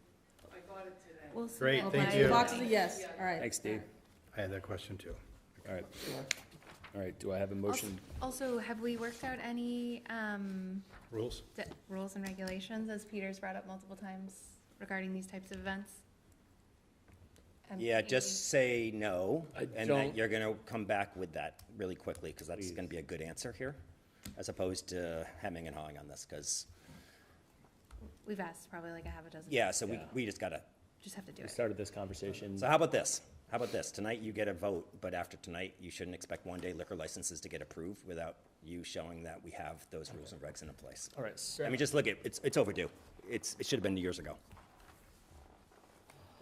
We'll see. Great, Okay, thank you. box is a yes, all right. Thanks, Dave. I had that question too. All right. All right, do I have a motion? Also, have we worked out any Rules? rules and regulations, as Peter's brought up multiple times, regarding these types of events? Yeah, just say no, I and don't- that you're gonna come back with that really quickly, because that's gonna be a good answer here, as opposed to hemming and hawing on this, because, We've asked probably like a half a dozen. yeah, so Yeah. we just gotta, Just have to do We it. started this conversation. so how about this? How about this? Tonight you get a vote, but after tonight, you shouldn't expect one-day liquor licenses to get approved without you showing that we have those rules and regs in place. All right, I mean, just look at, it's overdue. It should have been years ago.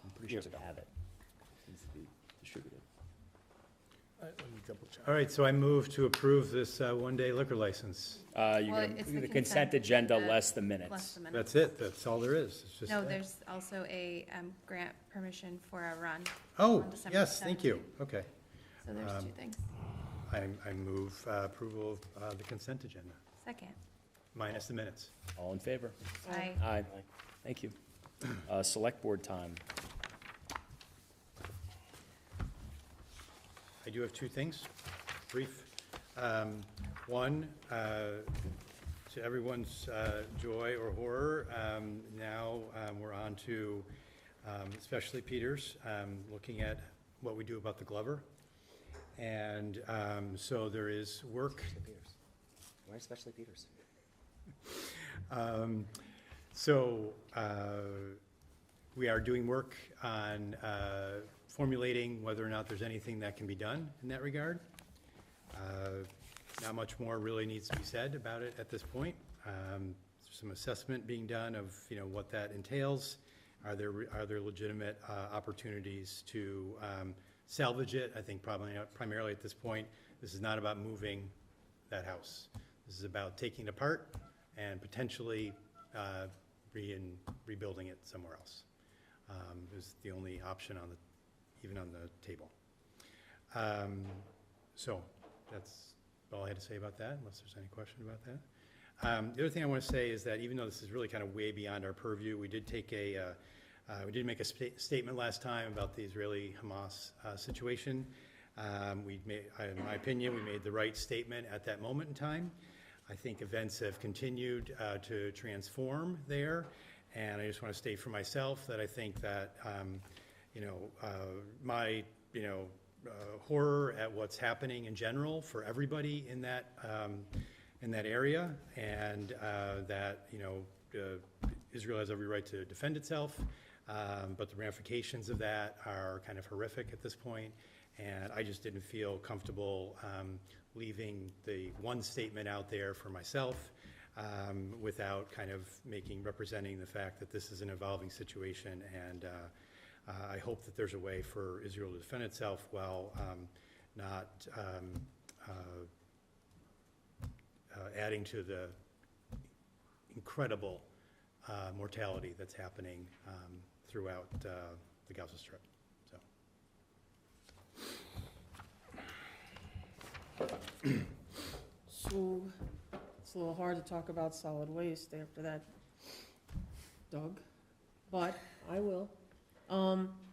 I'm pretty sure we have it. Needs to be distributed. Let me double check. All right, so I move to approve this one-day liquor license. You're Well, gonna, it's the consent agenda, less the minutes. Less the minutes. That's it, that's all there is. It's just No, that. there's also a grant permission for a run. Oh, on December yes, thank you. 17th. Okay. So there's two things. I move approval of the consent agenda, Second. minus the minutes. All in favor? Aye. Aye. Thank you. Select board time. I do have two things, brief. One, to everyone's joy or horror, now we're on to, especially Peter's, looking at what we do about the Glover. And so there is work. Peters. Why especially Peters? So we are doing work on formulating whether or not there's anything that can be done in that regard. Not much more really needs to be said about it at this point. Some assessment being done of, you know, what that entails. Are there legitimate opportunities to salvage it? I think probably primarily at this point, this is not about moving that house. This is about taking it apart and potentially rebuilding it somewhere else. Is the only option even on the table. So that's all I had to say about that, unless there's any question about that. The other thing I want to say is that even though this is really kind of way beyond our purview, we did take we did make a statement last time about the Israeli-Hamas situation. In my opinion, we made the right statement at that moment in time. I think events have continued to transform there, and I just want to state for myself that I think that my horror at what's happening in general for everybody in that area, and that Israel has every right to defend itself, but the ramifications of that are kind of horrific at this point, and I just didn't feel comfortable leaving the one statement out there for myself without kind of representing the fact that this is an evolving situation, and I hope that there's a way for Israel to defend itself while not adding to the incredible mortality that's happening throughout the Gaza Strip. So, it's a little hard to talk about solid waste after that, Doug, but I will.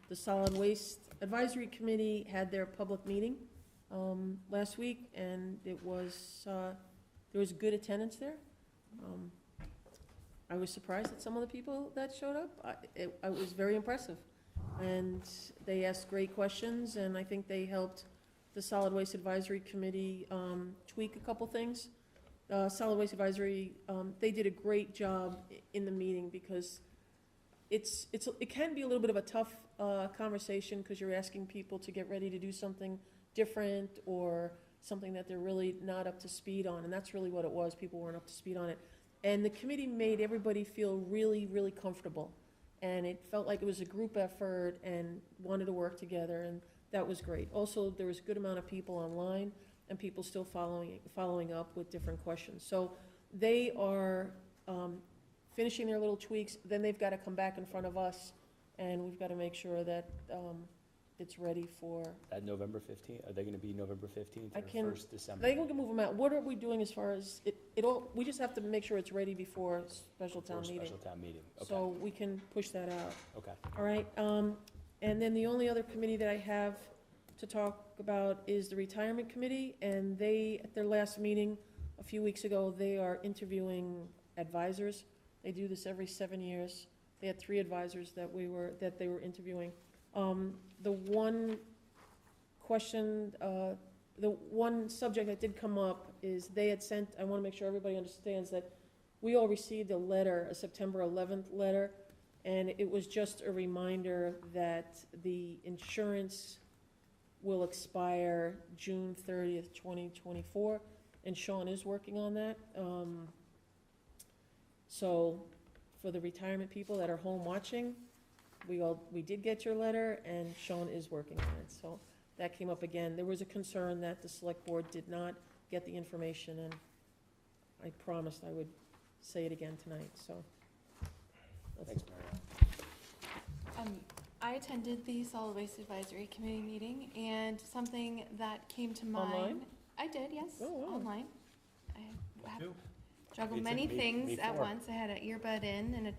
The Solid Waste Advisory Committee had their public meeting last week, and it was, there was good attendance there. I was surprised at some of the people that showed up. It was very impressive. And they asked great questions, and I think they helped the Solid Waste Advisory Committee tweak a couple things. Solid Waste Advisory, they did a great job in the meeting, because it can be a little bit of a tough conversation, because you're asking people to get ready to do something different or something that they're really not up to speed on, and that's really what it was. People weren't up to speed on it. And the committee made everybody feel really, really comfortable. and it felt like it was a group effort and wanted to work together, and that was great. Also, there was a good amount of people online and people still following up with different questions. So they are finishing their little tweaks, then they've got to come back in front of us, and we've got to make sure that it's ready for, At November 15th, are they gonna be November 15th I or can, 1st December? they can move them out. What are we doing as far as, it all, we just have to make sure it's ready before special For town a meeting. special town meeting, okay, So we can push that out. okay. All right, and then the only other committee that I have to talk about is the retirement committee, and they, at their last meeting a few weeks ago, they are interviewing advisors. They do this every 7 years. They had 3 advisors that they were interviewing. The one question, the one subject that did come up is they had sent, I want to make sure everybody understands that we all received a letter, a September 11th letter, and it was just a reminder that the insurance will expire June 30th, 2024, and Sean is working on that. So for the retirement people that are home watching, we did get your letter, and Sean is working on it. So that came up again. There was a concern that the select board did not get the information, and I promised I would say it again tonight, so. Thanks, Mary. I attended the Solid Waste Advisory Committee meeting, and something that came to mind. Online? I did, yes, Oh, wow. online. I have juggled Me too, many me things at four. once. I had an earbud in and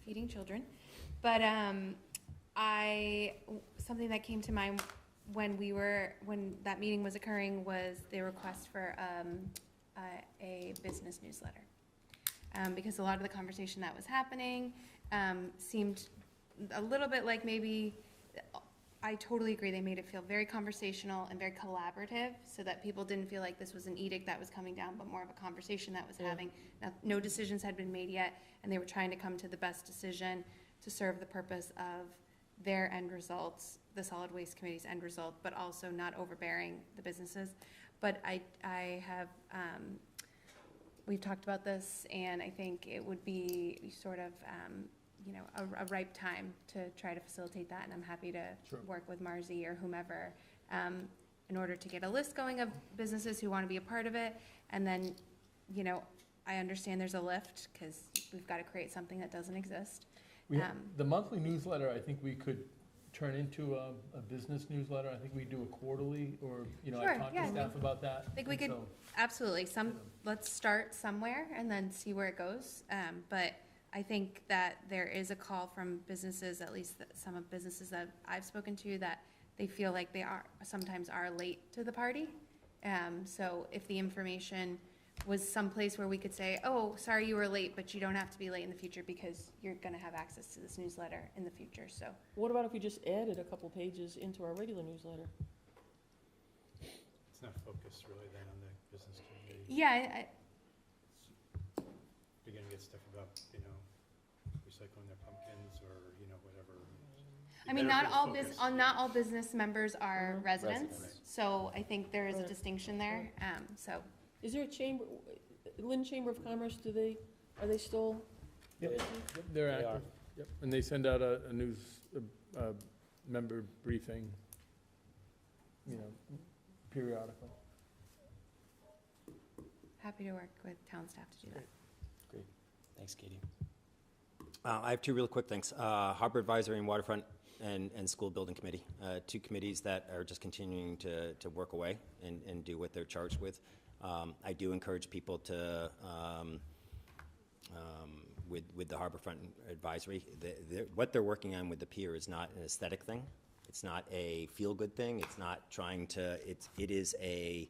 feeding children. But something that came to mind when that meeting was occurring was the request for a business newsletter. Because a lot of the conversation that was happening seemed a little bit like maybe, I totally agree, they made it feel very conversational and very collaborative, so that people didn't feel like this was an edict that was coming down, but more of a conversation that was having. Now, no decisions had been made yet, and they were trying to come to the best decision to serve the purpose of their end results, the Solid Waste Committee's end result, but also not overbearing the businesses. But I have, we've talked about this, and I think it would be sort of, a ripe time to try to facilitate that, and I'm happy to work with Marzi or whomever in order to get a list going of businesses who want to be a part of it. And then, I understand there's a lift, because we've got to create something that doesn't exist. The monthly newsletter, I think we could turn into a business newsletter. I think we do a quarterly, or, Sure, I talked to staff about that. I think we and could, so- absolutely, let's start somewhere and then see where it goes. But I think that there is a call from businesses, at least some of businesses that I've spoken to, that they feel like they sometimes are late to the party. So if the information was someplace where we could say, oh, sorry you were late, but you don't have to be late in the future because you're gonna have access to this newsletter in the future, so. What about if we just added a couple pages into our regular newsletter? It's not focused really then on the business community. Yeah, You're gonna get stuff about, recycling their pumpkins or, whatever. I mean, not all business members are residents, Residents. so I think there is a Right. distinction there, so. Is there a chamber, Lynn Chamber of Commerce, are they still? Yep, they're They active. Yep, and they send out a news, member briefing, periodically. Happy to work with town staff to do that. Great, thanks, Katie. I have 2 real quick things. Harbor Advisory and Waterfront and School Building Committee. 2 committees that are just continuing to work away and do what they're charged with. I do encourage people to, with the Harborfront Advisory, what they're working on with the pier is not an aesthetic thing. It's not a feel-good thing. It's not trying to, it is a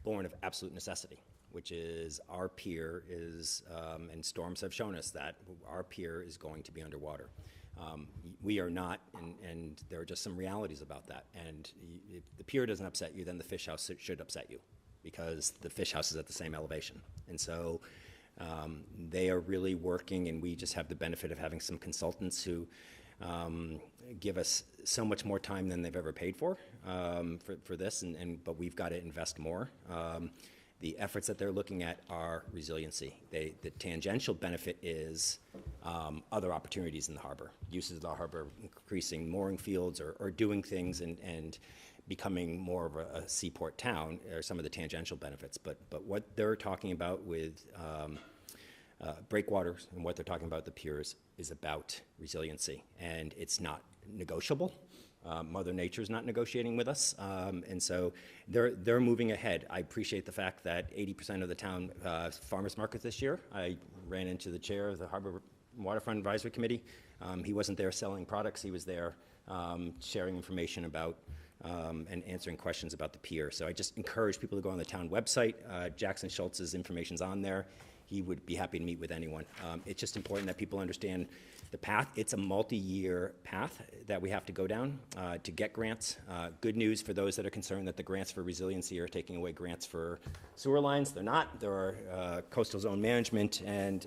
born of absolute necessity, which is our pier is, and storms have shown us that, our pier is going to be underwater. We are not, and there are just some realities about that. And if the pier doesn't upset you, then the fish house should upset you, because the fish house is at the same elevation. And so they are really working, and we just have the benefit of having some consultants who give us so much more time than they've ever paid for this, but we've got to invest more. The efforts that they're looking at are resiliency. The tangential benefit is other opportunities in the harbor, uses of the harbor, increasing mooring fields or doing things and becoming more of a seaport town are some of the tangential benefits. But what they're talking about with breakwaters and what they're talking about the piers is about resiliency, and it's not negotiable. Mother Nature's not negotiating with us, and so they're moving ahead. I appreciate the fact that 80% of the town farmers market this year. I ran into the chair of the Harbor Waterfront Advisory Committee. He wasn't there selling products. He was there sharing information about and answering questions about the pier. So I just encourage people to go on the town website. Jackson Schultz's information's on there. He would be happy to meet with anyone. It's just important that people understand the path. It's a multi-year path that we have to go down to get grants. Good news for those that are concerned that the grants for resiliency are taking away grants for sewer lines. They're not. There are coastal zone management and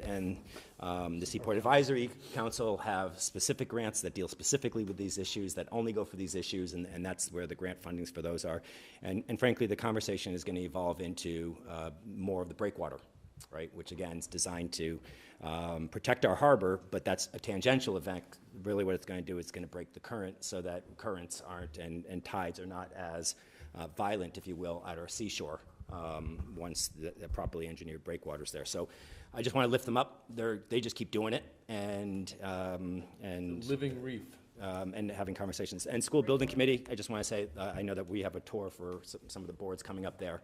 the Seaport Advisory Council have specific grants that deal specifically with these issues, that only go for these issues, and that's where the grant fundings for those are. And frankly, the conversation is going to evolve into more of the breakwater, right, which again is designed to protect our harbor, but that's a tangential event. Really what it's going to do is it's going to break the current so that currents aren't and tides are not as violent, if you will, at our seashore once the properly engineered breakwater's there. So I just want to lift them up. They just keep doing it and Living reef. And having conversations. And school building committee, I just want to say, I know that we have a tour for some of the boards coming up there.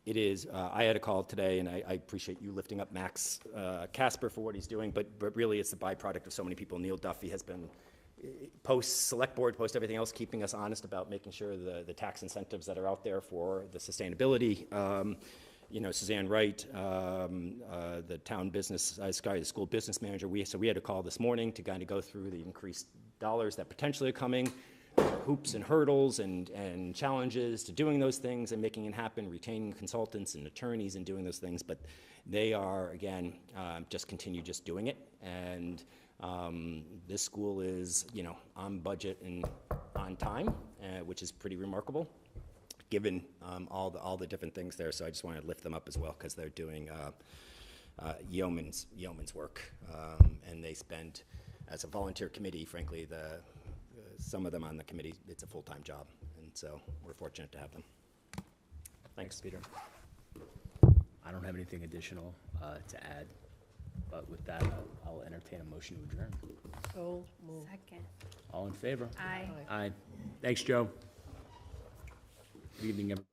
It is, I had a call today, and I appreciate you lifting up Max Casper for what he's doing, but really it's the byproduct of so many people. Neil Duffy has been, post select board, post everything else, keeping us honest about making sure the tax incentives that are out there for the sustainability. Suzanne Wright, the town business, the school business manager, so we had a call this morning to kind of go through the increased dollars that potentially are coming. Hoops and hurdles and challenges to doing those things and making it happen, retaining consultants and attorneys and doing those things. But they are, again, just continue just doing it. And this school is, on budget and on time, which is pretty remarkable, given all the different things there. So I just wanted to lift them up as well because they're doing yeoman's work. And they spend, as a volunteer committee, frankly, some of them on the committee, it's a full-time job, and so we're fortunate to have them. Thanks, Peter. I don't have anything additional to add, but with that, I'll entertain a motion to adjourn. So moved. Second. All in favor? Aye. Aye. Thanks, Joe. Good evening, everybody.